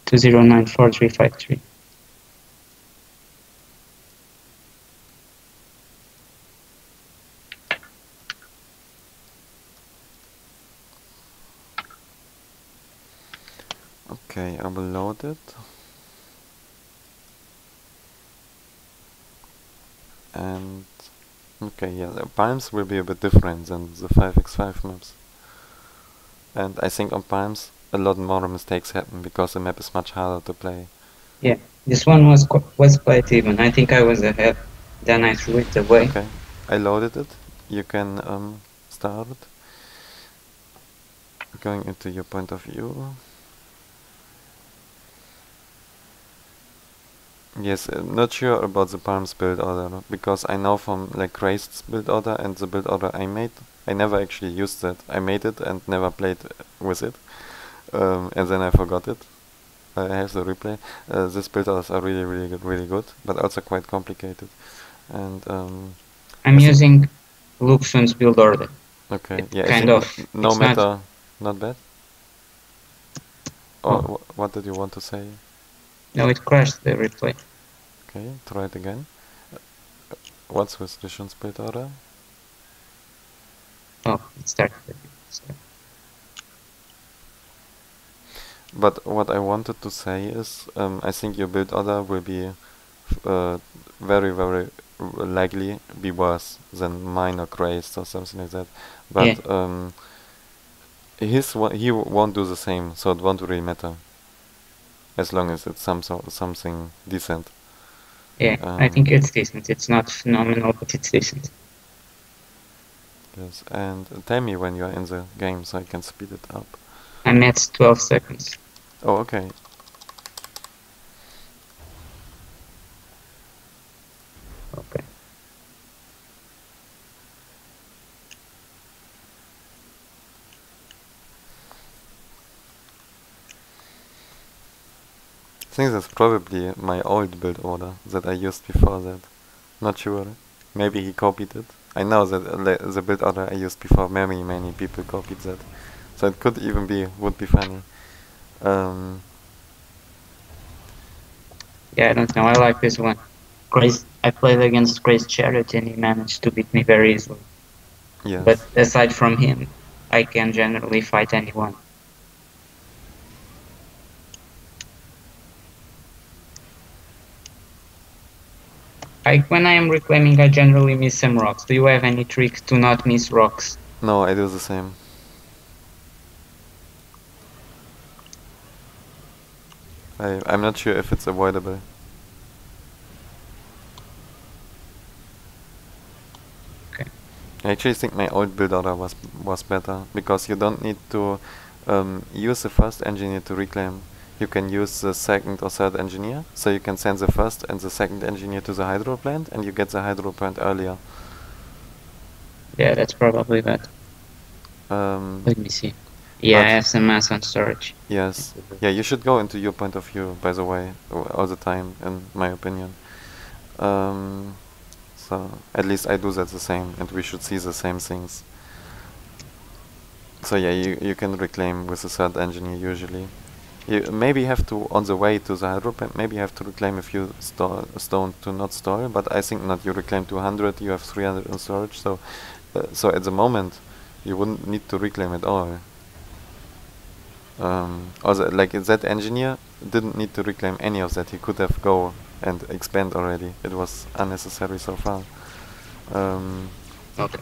2094353. Okay, I will load it. And okay, yeah, the Palms will be a bit different than the 5x5 maps. And I think on Palms a lot more mistakes happen because the map is much harder to play. Yeah, this one was quite even. I think I was ahead. Then I threw it away. Okay, I loaded it. You can start going into your point of view. Yes, not sure about the Palms build order, because I know from like Christ's build order and the build order I made, I never actually used that. I made it and never played with it, and then I forgot it. I have the replay. These build orders are really good, but also quite complicated. And I'm using Luxon's build order. okay, It yeah, kind I of, think no it's matter, not bad. Or Oh. what did you want to say? No, it crashed the replay. Okay, try it again. What's with Lucian's build order? Oh, it started. But what I wanted to say is, I think your build order will be very likely be worse than mine or Crazed or something like that. But Yeah. he won't do the same, so it won't really matter as long as it's something decent. Yeah, I think it's decent. It's not phenomenal, but it's decent. Yes, and tell me when you are in the game so I can speed it up. I'm at 12 seconds. Oh, okay. Okay. I think that's probably my old build order that I used before that. Not sure. Maybe he copied it. I know that the build order I used before, many people copied that. So it could even would be funny. Yeah, I don't know. I like this one. I played against Grace Charity and he managed to beat me very easily. Yes. But aside from him, I can generally fight anyone. When I am reclaiming, I generally miss some rocks. Do you have any trick to not miss rocks? No, I do the same. I'm not sure if it's avoidable. Okay. I actually think my old build order was better, because you don't need to use the first engineer to reclaim. You can use the second or third engineer, so you can send the first and the second engineer to the hydro plant, and you get the hydro plant earlier. Yeah, that's probably that. Let me see. Yeah, I have some mass on storage. Yes. Yeah, you should go into your point of view, by the way, all the time, in my opinion. So, at least I do that the same, and we should see the same things. So yeah, you can reclaim with a third engineer usually. You maybe have to, on the way to the hydro plant, maybe you have to reclaim a few stone to not store, but I think not. You reclaim 200, you have 300 in storage, so so at the moment you wouldn't need to reclaim at all. Also, like that engineer didn't need to reclaim any of that. He could have go and expand already. It was unnecessary so far. Okay.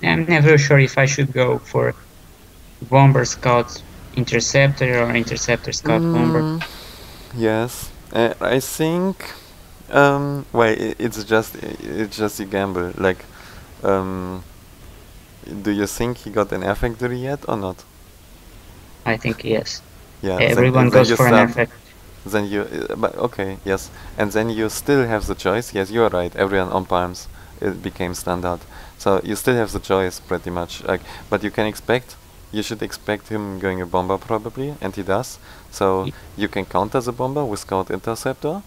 I'm never sure if I should go for bomber scout interceptor or interceptor scout bomber. Yes, I think. Well, it's just a gamble. Like, do you think he got an air factory yet or not? I think yes. Yeah. Everyone Then goes you for an start. effect. Then you. But okay, yes, and then you still have the choice. Yes, you are right. Everyone on palms. It became standard. So you still have the choice pretty much. Like, but you can expect. You should expect him going a bomber probably, and he does. So you can counter the bomber with scout interceptor.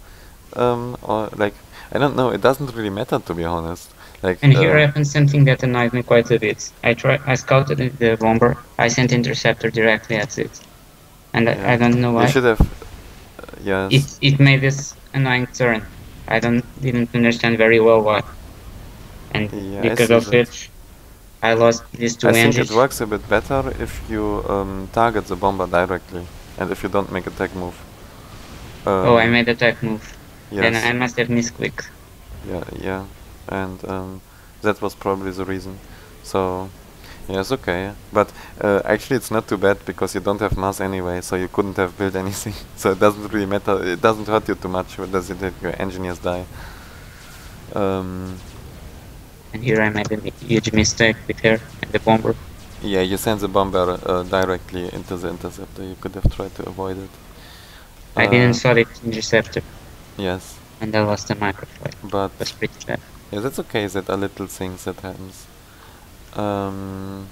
Or like, I don't know, it doesn't really matter, to be honest. Like, And here happened something that annoyed me quite a bit. I scouted the bomber. I sent interceptor directly at it, and yeah, I don't know you why. should have, yes, It made this annoying turn. I didn't understand very well why, and yeah, I because see of that. it, I lost these two I think it engines. works a bit better if you target the bomber directly, and if you don't make a tech move. Oh, I made a tech move. Then Yes, I must have misclicked. yeah, and that was probably the reason. So, yes, okay, but actually it's not too bad because you don't have mass anyway, so you couldn't have built anything. So it doesn't really matter. It doesn't hurt you too much. Does it that your engineers die? And here I made a huge mistake with her and the bomber. Yeah, you send the bomber directly into the interceptor. You could have tried to avoid it. I didn't saw the interceptor, Yes, and I lost the microphone. but It was pretty bad. yeah, that's okay. That are little things that happens. So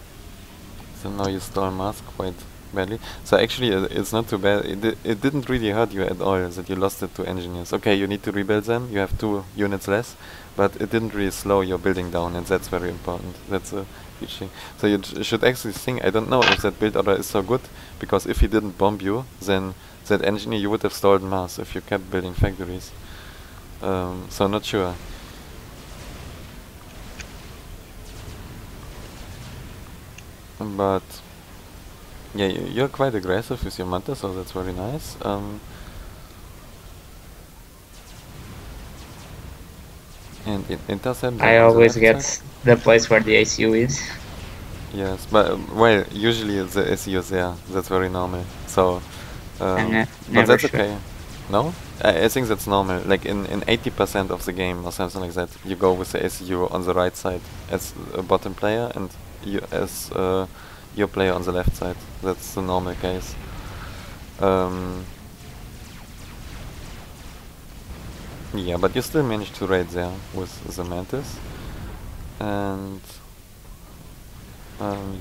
now you stall mask quite badly. So actually, it's not too bad. It didn't really hurt you at all that you lost it to engineers. Okay, you need to rebuild them. You have 2 units less, but it didn't really slow your building down, and that's very important. That's a huge thing. So you should actually think. I don't know if that build order is so good, because if he didn't bomb you, then that engineer you would have stalled mass if you kept building factories. So not sure. But yeah, you're quite aggressive with your manta, so that's very nice. And intercept I on the always left get side. the place where the ACU is. Yes, but well, usually the SEO is there. That's very normal. So, I'm but never that's sure. okay. No, I think that's normal. Like in 80% of the game or something like that, you go with the SEU on the right side as a bottom player, and you as your player on the left side. That's the normal case. Yeah, but you still managed to raid there with the mantis, and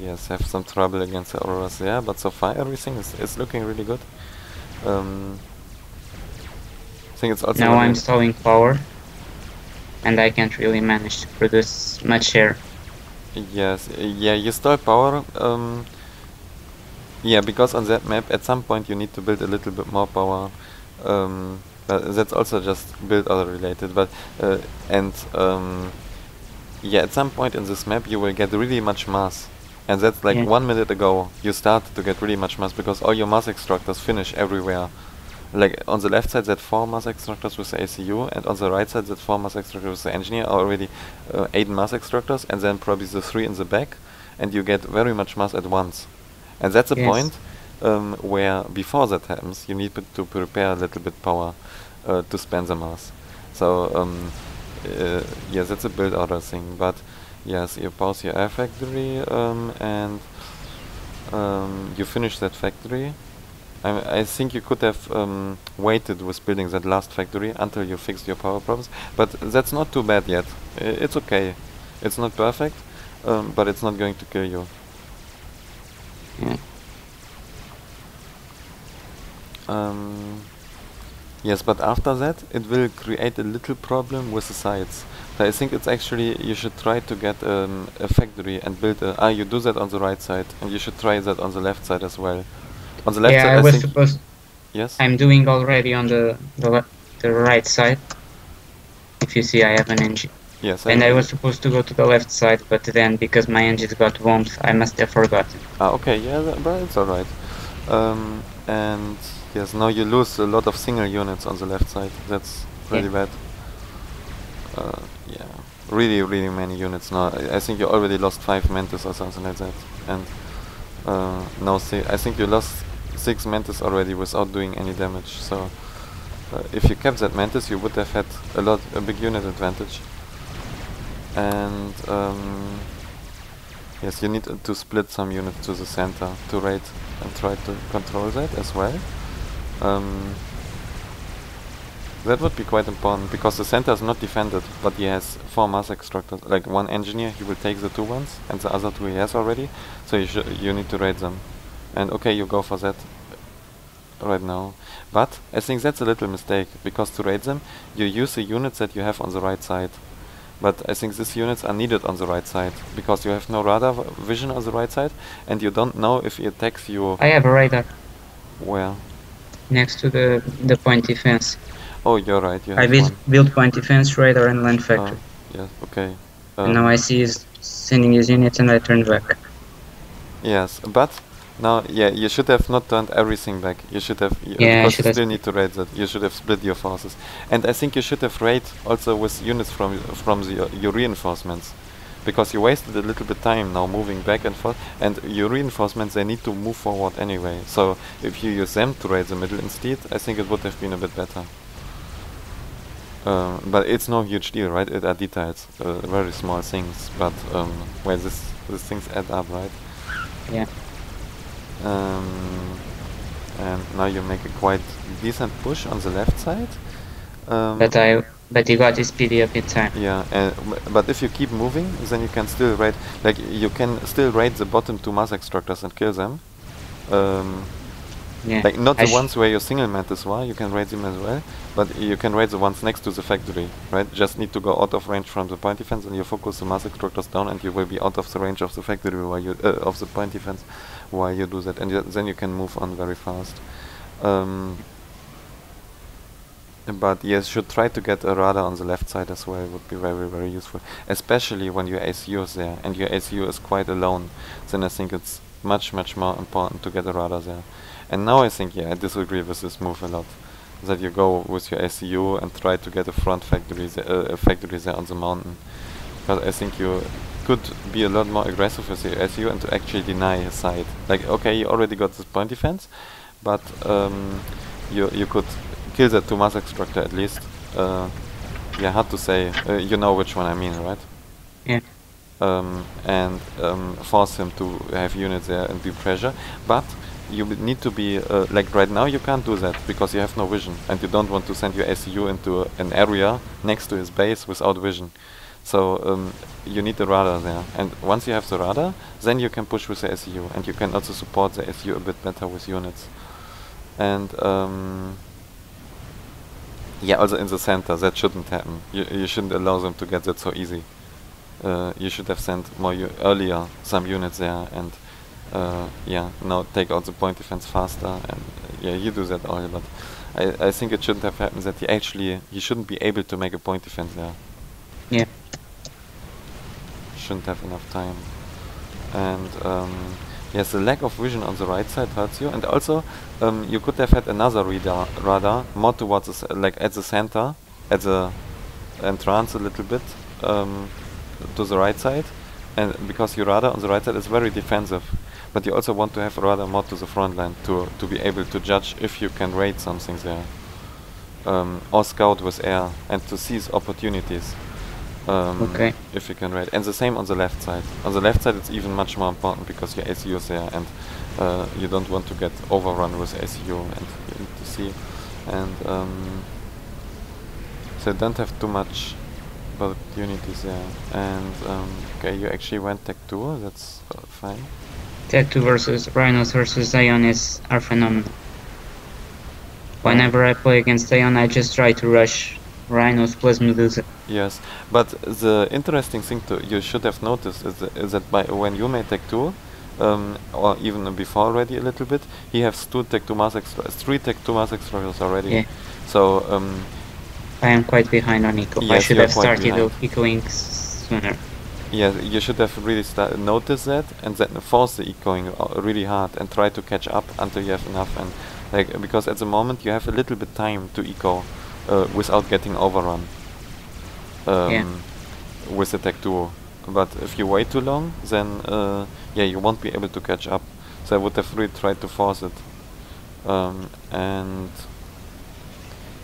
yes, have some trouble against the auroras there, but so far everything is looking really good. I think it's also Now I'm stalling power, and I can't really manage to produce much air. yes, yeah, you stall power. Yeah, because on that map, at some point you need to build a little bit more power. That's also just build order related, but and yeah, at some point in this map you will get really much mass, and that's like Yeah. 1 minute ago you started to get really much mass because all your mass extractors finish everywhere. Like on the left side that 4 mass extractors with the ACU, and on the right side that 4 mass extractors with the engineer are already 8 mass extractors, and then probably the 3 in the back, and you get very much mass at once. And that's the Yes. point where before that happens you need to prepare a little bit power to spend the mass. So yes, that's a build order thing, but yes, you pause your air factory and you finish that factory, I think you could have waited with building that last factory until you fixed your power problems, but that's not too bad yet. It's okay. It's not perfect, but it's not going to kill you. Yeah. Yes, but after that, it will create a little problem with the sides. So I think it's actually, you should try to get a factory and build a... you do that on the right side, and you should try that on the left side as well. On the left Yeah, side, I I was think... supposed. Yes? I'm doing already on the right side. If you see, I have an engine. Yes, And I was supposed to go to the left side, but then because my engine got warmed, I must have forgotten. okay, yeah, but it's alright. And yes, now you lose a lot of single units on the left side. That's really bad. Yeah, really, really many units now. I think you already lost 5 Mantis or something like that. And now I think you lost 6 Mantis already without doing any damage. So if you kept that Mantis, you would have had a big unit advantage. And yes, you need to split some units to the center to raid and try to control that as well. That would be quite important, because the center is not defended, but he has 4 mass extractors. Like 1 engineer, he will take the 2 ones, and the other 2 he has already. So you need to raid them. And okay, you go for that right now. But I think that's a little mistake, because to raid them, you use the units that you have on the right side. But I think these units are needed on the right side, because you have no radar vision on the right side, and you don't know if he attacks you. I have a radar. Where? Next to the point defense. Oh, you're right. You have I built point defense, radar, and land factory. Yes, okay. And now I see he's sending his units, and I turn back. Yes, but now, yeah, you should have not turned everything back. You should have, because you still need to raid that. You should have split your forces, and I think you should have raid also with units from your reinforcements, because you wasted a little bit time now moving back and forth, and your reinforcements, they need to move forward anyway. So if you use them to raid the middle instead, I think it would have been a bit better. But it's no huge deal, right? It are details, very small things, but well, these things add up, right? Yeah. And now you make a quite decent push on the left side. But you got his PD up in time. Yeah, but if you keep moving, then you can still raid. Like you can still raid the bottom 2 mass extractors and kill them. Yeah. Like not the ones where your single mantis were, you can raid them as well, but you can raid the ones next to the factory, right? Just need to go out of range from the point defense, and you focus the mass extractors down, and you will be out of the range of the factory while you of the point defense while you do that, and then you can move on very fast. But yes, should try to get a radar on the left side as well. Would be very, very useful, especially when your ACU is there and your ACU is quite alone. Then I think it's much more important to get a radar there. And now I think, yeah, I disagree with this move a lot. That you go with your ACU and try to get a front factory, a factory there on the mountain. Because I think you could be a lot more aggressive with your ACU and to actually deny a side. Like, okay, you already got this point defense, but you could kill that 2 mass extractor at least. Yeah, hard to say. You know which one I mean, right? Yeah. And force him to have units there and be pressure. But you need to be, like right now you can't do that because you have no vision and you don't want to send your ACU into an area next to his base without vision. So you need the radar there, and once you have the radar, then you can push with the ACU, and you can also support the ACU a bit better with units. And yeah, also in the center, that shouldn't happen. You shouldn't allow them to get that so easy. You should have sent more earlier some units there, and yeah, now take out the point defense faster, and yeah, you do that all, but I think it shouldn't have happened that he shouldn't be able to make a point defense there. Yeah. Shouldn't have enough time. And yes, the lack of vision on the right side hurts you, and also you could have had another radar more towards like at the center, at the entrance a little bit to the right side, and because your radar on the right side is very defensive, but you also want to have a radar more to the front line to be able to judge if you can raid something there, or scout with air and to seize opportunities. Okay. if you can raid. And the same on the left side. On the left side it's even much more important because your ACU is there and you don't want to get overrun with ACU and you need to see. And so don't have too much opportunities there. And okay, you actually went tech 2, that's fine. Tech 2 versus Rhinos versus Ionis are phenomenal. Whenever I play against Ion, I just try to rush Rhinos plus Medusa. Yes, but the interesting thing you should have noticed is that when you made Tech 2, or even before already a little bit, he has three Tech 2 Mass Extraction already. Yeah. So I am quite behind on eco. Yes, I should you're have quite started behind. ecoing sooner. yeah, you should have really noticed that and then force the ecoing really hard and try to catch up until you have enough. And like because at the moment you have a little bit time to eco without getting overrun. With the Tech 2. But if you wait too long, then yeah, you won't be able to catch up. So I would have really tried to force it. And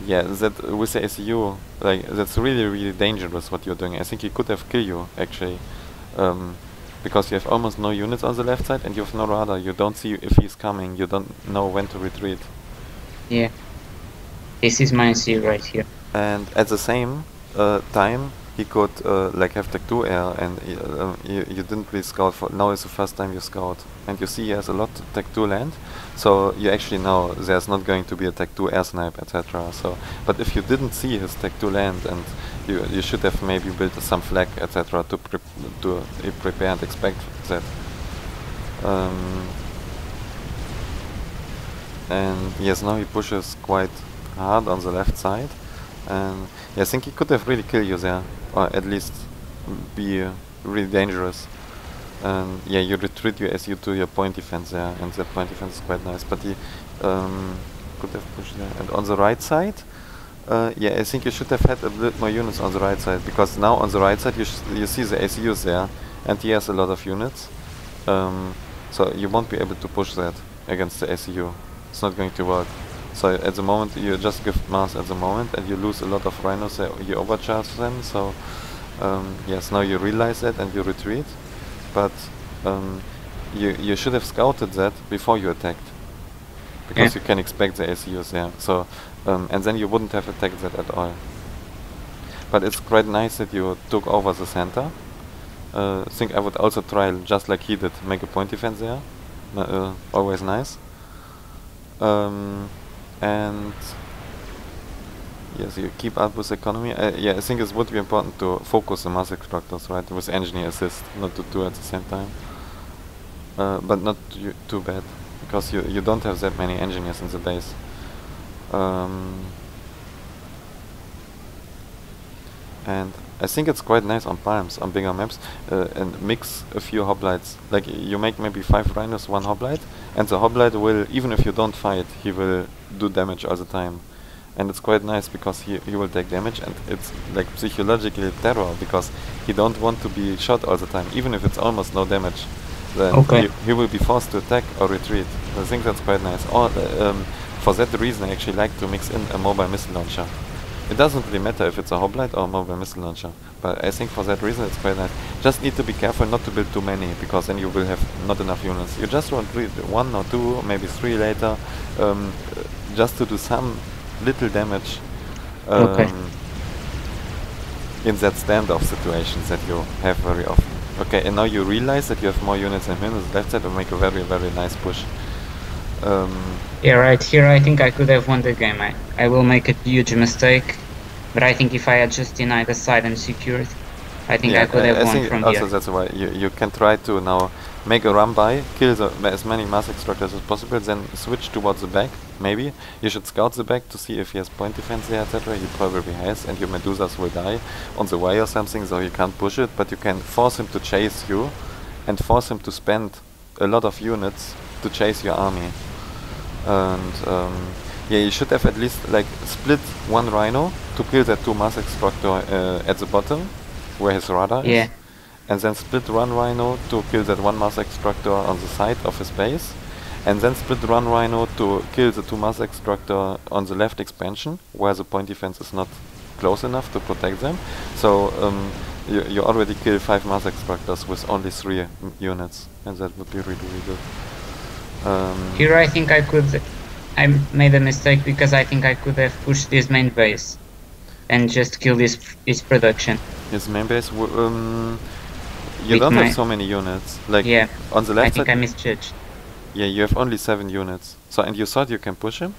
yeah, that with the ACU, like that's really dangerous what you're doing. I think he could have killed you actually, because you have almost no units on the left side and you have no radar. You don't see if he's coming. You don't know when to retreat. Yeah. This is my C right here. And at the same time, he could like have Tech 2 air, and you didn't really scout for. Now is the first time you scout, and you see he has a lot Tech 2 land, so you actually know there's not going to be a Tech 2 air snipe, etc. So, but if you didn't see his Tech 2 land, and you should have maybe built some flag, etc. to prepare and expect that. And yes, now he pushes quite hard on the left side, and yeah, I think he could have really killed you there, or at least be really dangerous. And yeah, you retreat your SU to your point defense there, and the point defense is quite nice, but he could have pushed there. And on the right side, yeah, I think you should have had a bit more units on the right side, because now on the right side you see the ACUs there, and he has a lot of units, so you won't be able to push that against the ACU. It's not going to work. So at the moment you just give mass at the moment, and you lose a lot of rhinos. You overcharge them. So yes, now you realize that and you retreat. But you should have scouted that before you attacked, because you can expect the ACUs there. So and then you wouldn't have attacked that at all. But it's quite nice that you took over the center. I think I would also try, just like he did, make a point defense there. Always nice. And yes, you keep up with economy. Yeah, I think it would be important to focus the mass extractors, right, with engineer assist, not to do at the same time. But not too bad, because you don't have that many engineers in the base. And I think it's quite nice on palms, on bigger maps, and mix a few hoplites. Like you make maybe 5 rhinos, 1 hoplite, and the hoplite will, even if you don't fight, he will do damage all the time. And it's quite nice because he will take damage, and it's like psychologically terror, because he don't want to be shot all the time, even if it's almost no damage. Then he will be forced to attack or retreat. I think that's quite nice. Or for that reason, I actually like to mix in a mobile missile launcher. It doesn't really matter if it's a hoplite or a mobile missile launcher, but I think for that reason it's quite nice. Just need to be careful not to build too many, because then you will have not enough units. You just want 1 or 2, maybe 3 later, just to do some little damage in that standoff situations that you have very often. Okay, and now you realize that you have more units than him on the left side, and make a very nice push. Yeah, right here I think I could have won the game. I will make a huge mistake, but I think if I had just denied the side and secured, I think I could have won from here. Also that's why you can try to now make a run by, kill as many mass extractors as possible, then switch towards the back. Maybe you should scout the back to see if he has point defense there, etc. He probably has, and your Medusas will die on the way or something, so you can't push it, but you can force him to chase you and force him to spend a lot of units to chase your army. And yeah, you should have at least like split 1 rhino to kill that 2 mass extractor at the bottom where his radar is, and then split 1 rhino to kill that 1 mass extractor on the side of his base, and then split 1 rhino to kill the 2 mass extractor on the left expansion where the point defense is not close enough to protect them. So You already kill 5 mass extractors with only 3 units, and that would be really good. Here I think I made a mistake because I think I could have pushed this main base and just kill his production. His main base, you don't have so many units. Like, yeah, on the left I think side, I misjudged. yeah, you have only 7 units. So, and you thought you can push him?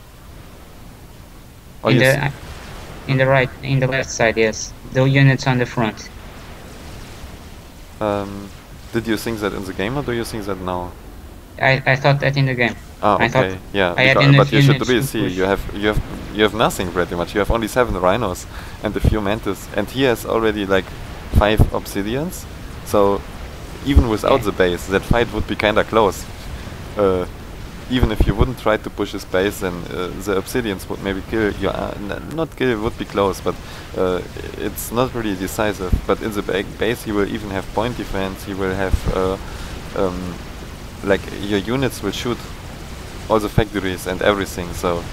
Or In the left side, yes. The units on the front. Did you think that in the game, or do you think that now? I thought that in the game. Oh, I okay, yeah. But you should really see. You have nothing pretty much. You have only 7 rhinos and a few mantis, and he has already like 5 obsidians. So even without the base, that fight would be kinda close. Even if you wouldn't try to push his base, then the obsidians would maybe kill you. Not kill, would be close, but it's not really decisive. But in the base, he will even have point defense. He will have like your units will shoot all the factories and everything. So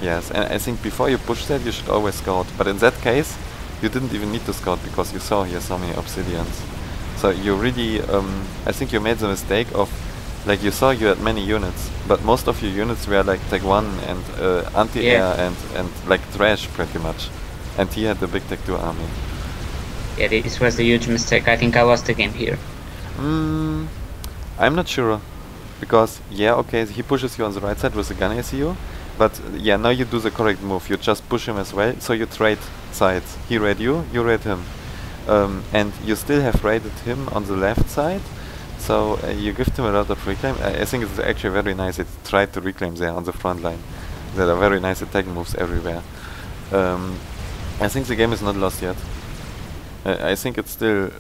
yes, and I think before you push that, you should always scout. But in that case, you didn't even need to scout because you saw here so many obsidians. So you really, I think you made the mistake of, like, you saw you had many units, but most of your units were like Tech 1 and anti-air and like trash pretty much. And he had the big Tech 2 army. Yeah, this was a huge mistake. I think I lost the game here. I'm not sure. Because, yeah, okay, he pushes you on the right side with the gun ACU, but yeah, now you do the correct move. You just push him as well, so you trade sides. He raid you raid him. And you still have raided him on the left side, so you give him a lot of reclaim. I think it's actually very nice. It tried to reclaim there on the front line. There are very nice attack moves everywhere. I think the game is not lost yet. I think it's still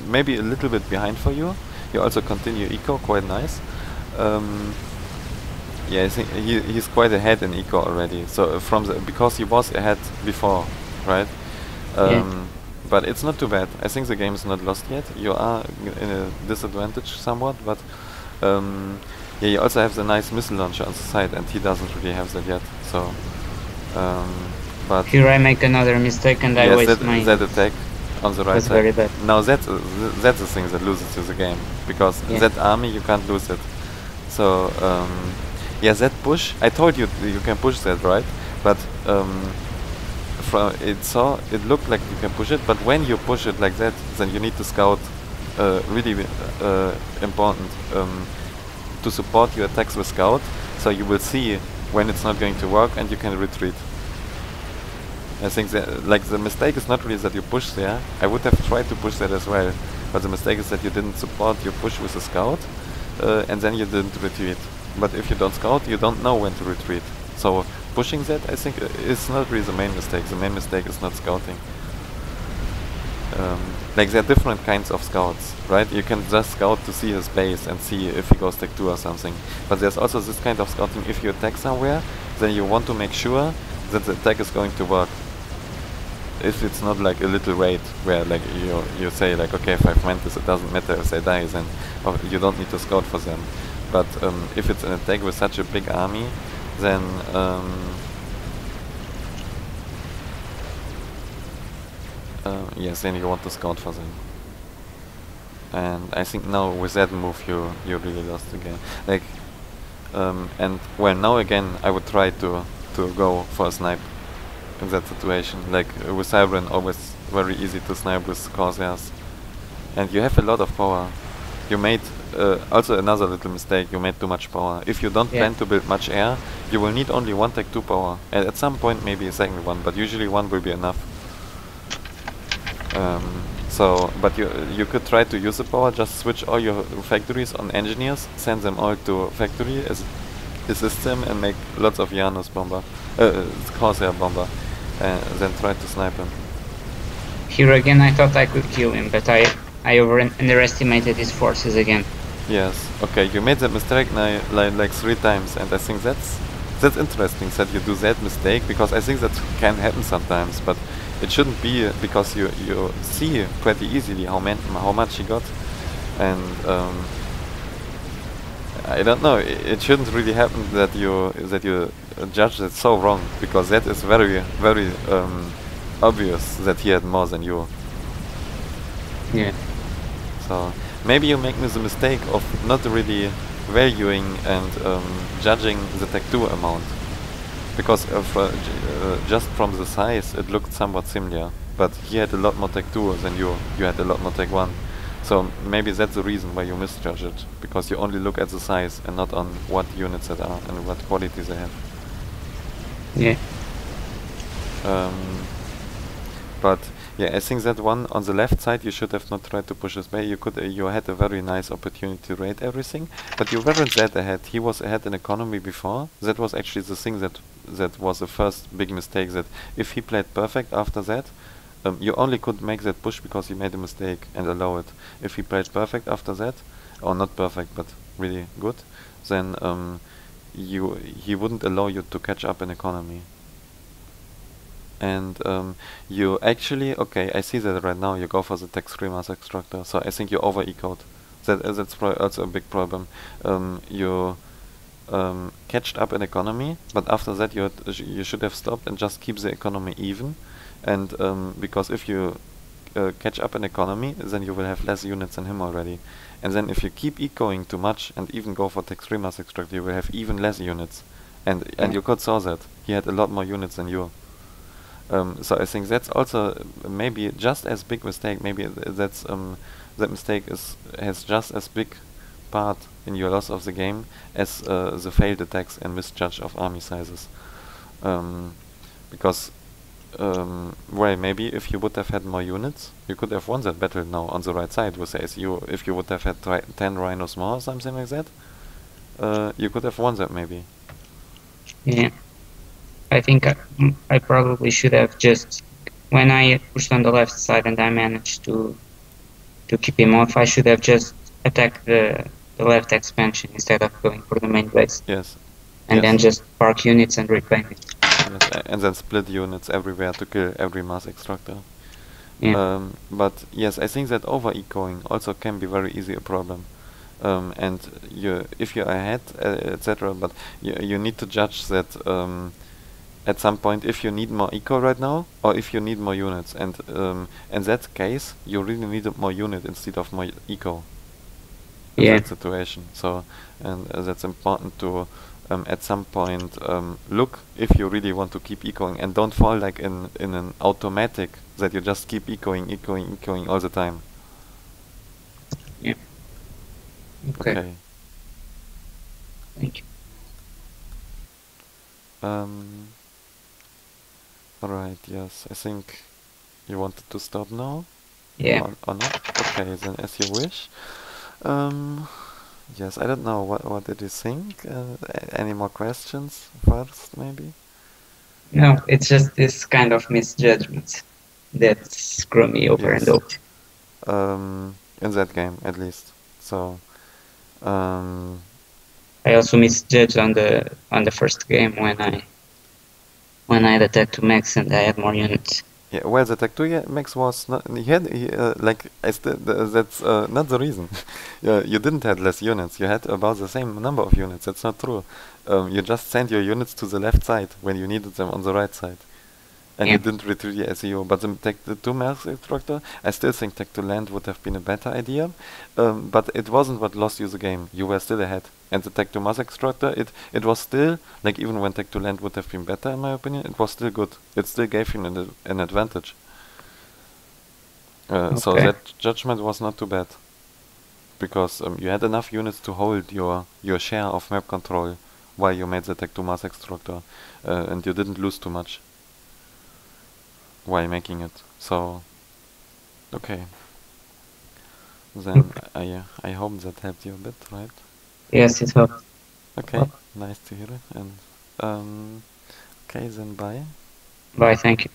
maybe a little bit behind for you. You also continue eco, quite nice. Yeah, I think he's quite ahead in eco already. So because he was ahead before, right? But it's not too bad. I think the game is not lost yet. You are in a disadvantage somewhat, but yeah, you also have the nice missile launcher on the side, and he doesn't really have that yet. So, but here I make another mistake and I waste my... that attack on the right side. Very bad. Now that's the thing that loses you the game, because that army you can't lose it. So yeah, that push. I told you you can push that, right? But it looked like you can push it, but when you push it like that, then you need to scout. Really important to support your attacks with scout, so you will see when it's not going to work and you can retreat. I think that, like, the mistake is not really that you push there. I would have tried to push that as well, but the mistake is that you didn't support your push with a scout, and then you didn't retreat. But if you don't scout, you don't know when to retreat. So pushing that, I think, is not really the main mistake. The main mistake is not scouting. Like, there are different kinds of scouts, right? You can just scout to see his base and see if he goes Tech 2 or something. But there's also this kind of scouting. If you attack somewhere, then you want to make sure that the attack is going to work. If it's not like a little raid where, like, you say, like, okay, 5 mantis, it doesn't matter if they die, then you don't need to scout for them. But if it's an attack with such a big army, then yes, then you want to scout for them. And I think now with that move you really lost the game. Like, and well, now again I would try to go for a snipe in that situation. Like, with Cybran, always very easy to snipe with Corsairs. And you have a lot of power. You made also another little mistake. You made too much power. If you don't plan to build much air, you will need only 1 Tech 2 power. And at some point maybe a second one, but usually 1 will be enough. So, but you could try to use the power, just switch all your factories on engineers, send them all to factory, assist them, and make lots of Janus bomber, Corsair bomber, and then try to snipe him. Here again I thought I could kill him, but I underestimated his forces again. Yes, okay, you made that mistake now, like 3 times, and I think that's interesting that you do that mistake, because I think that can happen sometimes, but it shouldn't be, because you see pretty easily how much he got, and I don't know. It shouldn't really happen that you judge it so wrong, because that is very obvious that he had more than you. Yeah. So maybe you make the mistake of not really valuing and judging the Tech 2 amount. Because just from the size it looked somewhat similar. But he had a lot more Tech 2 than you. You had a lot more Tech 1. So maybe that's the reason why you misjudge it. Because you only look at the size and not on what units that are and what qualities they have. Yeah. But yeah, I think that one on the left side you should have not tried to push his back. You had a very nice opportunity to raid everything, but you weren't that ahead. He was ahead in economy before. That was actually the thing that was the first big mistake. That if he played perfect after that, you only could make that push because he made a mistake and allow it. If he played perfect after that, or not perfect but really good, then he wouldn't allow you to catch up in economy. And you actually, okay, I see that right now you go for the text 3 mass extractor, so I think you over-ecoed. That's probably also a big problem. You catched up in economy, but after that you should have stopped and just keep the economy even. And because if you catch up in economy, then you will have less units than him already. And then if you keep ecoing too much and even go for text 3 mass extractor, you will have even less units. And you could saw that. He had a lot more units than you. So I think that's also maybe just as big mistake. Maybe that mistake has just as big part in your loss of the game as the failed attacks and misjudge of army sizes. Because well, maybe if you would have had more units, you could have won that battle now on the right side with the SU. If you would have had 10 rhinos more or something like that, you could have won that maybe. Yeah. I think I probably should have just, when I pushed on the left side and I managed to keep him off, I should have just attacked the left expansion instead of going for the main base. Yes. And then just park units and reclaim it. Yes, and then split units everywhere to kill every mass extractor. Yeah. But yes, I think that over-ecoing also can be very easy a problem. And if you're ahead, etc., but you need to judge that at some point if you need more eco right now or if you need more units, and in that case you really need more unit instead of more eco in that situation. So and that's important to at some point look if you really want to keep ecoing and don't fall like in an automatic that you just keep ecoing all the time. Yeah. Okay. Thank you. Alright, yes, I think you wanted to stop now? Yeah. Or not? Okay, then as you wish. Yes, I don't know, what did you think? Any more questions first, maybe? No, it's just this kind of misjudgment that screw me over and over. In that game, at least. So, I also misjudged on the first game when I had attack to max and I had more units. Yeah, well, the Tech 2 max was not. That's not the reason. You didn't have less units. You had about the same number of units. That's not true. You just sent your units to the left side when you needed them on the right side. And you didn't retreat your SEO. But the Tech 2 max extractor, I still think Tech 2 land would have been a better idea. But it wasn't what lost you the game. You were still ahead. And the Tech 2 mass extractor, it was still, like even when Tech 2 land would have been better in my opinion, it was still good. It still gave him an advantage. So that judgment was not too bad. Because you had enough units to hold your share of map control while you made the Tech 2 mass extractor. And you didn't lose too much while making it. So, okay. Then I hope that helped you a bit, right? Yes, it helped. Okay, nice to hear it. And okay, then bye. Bye, thank you.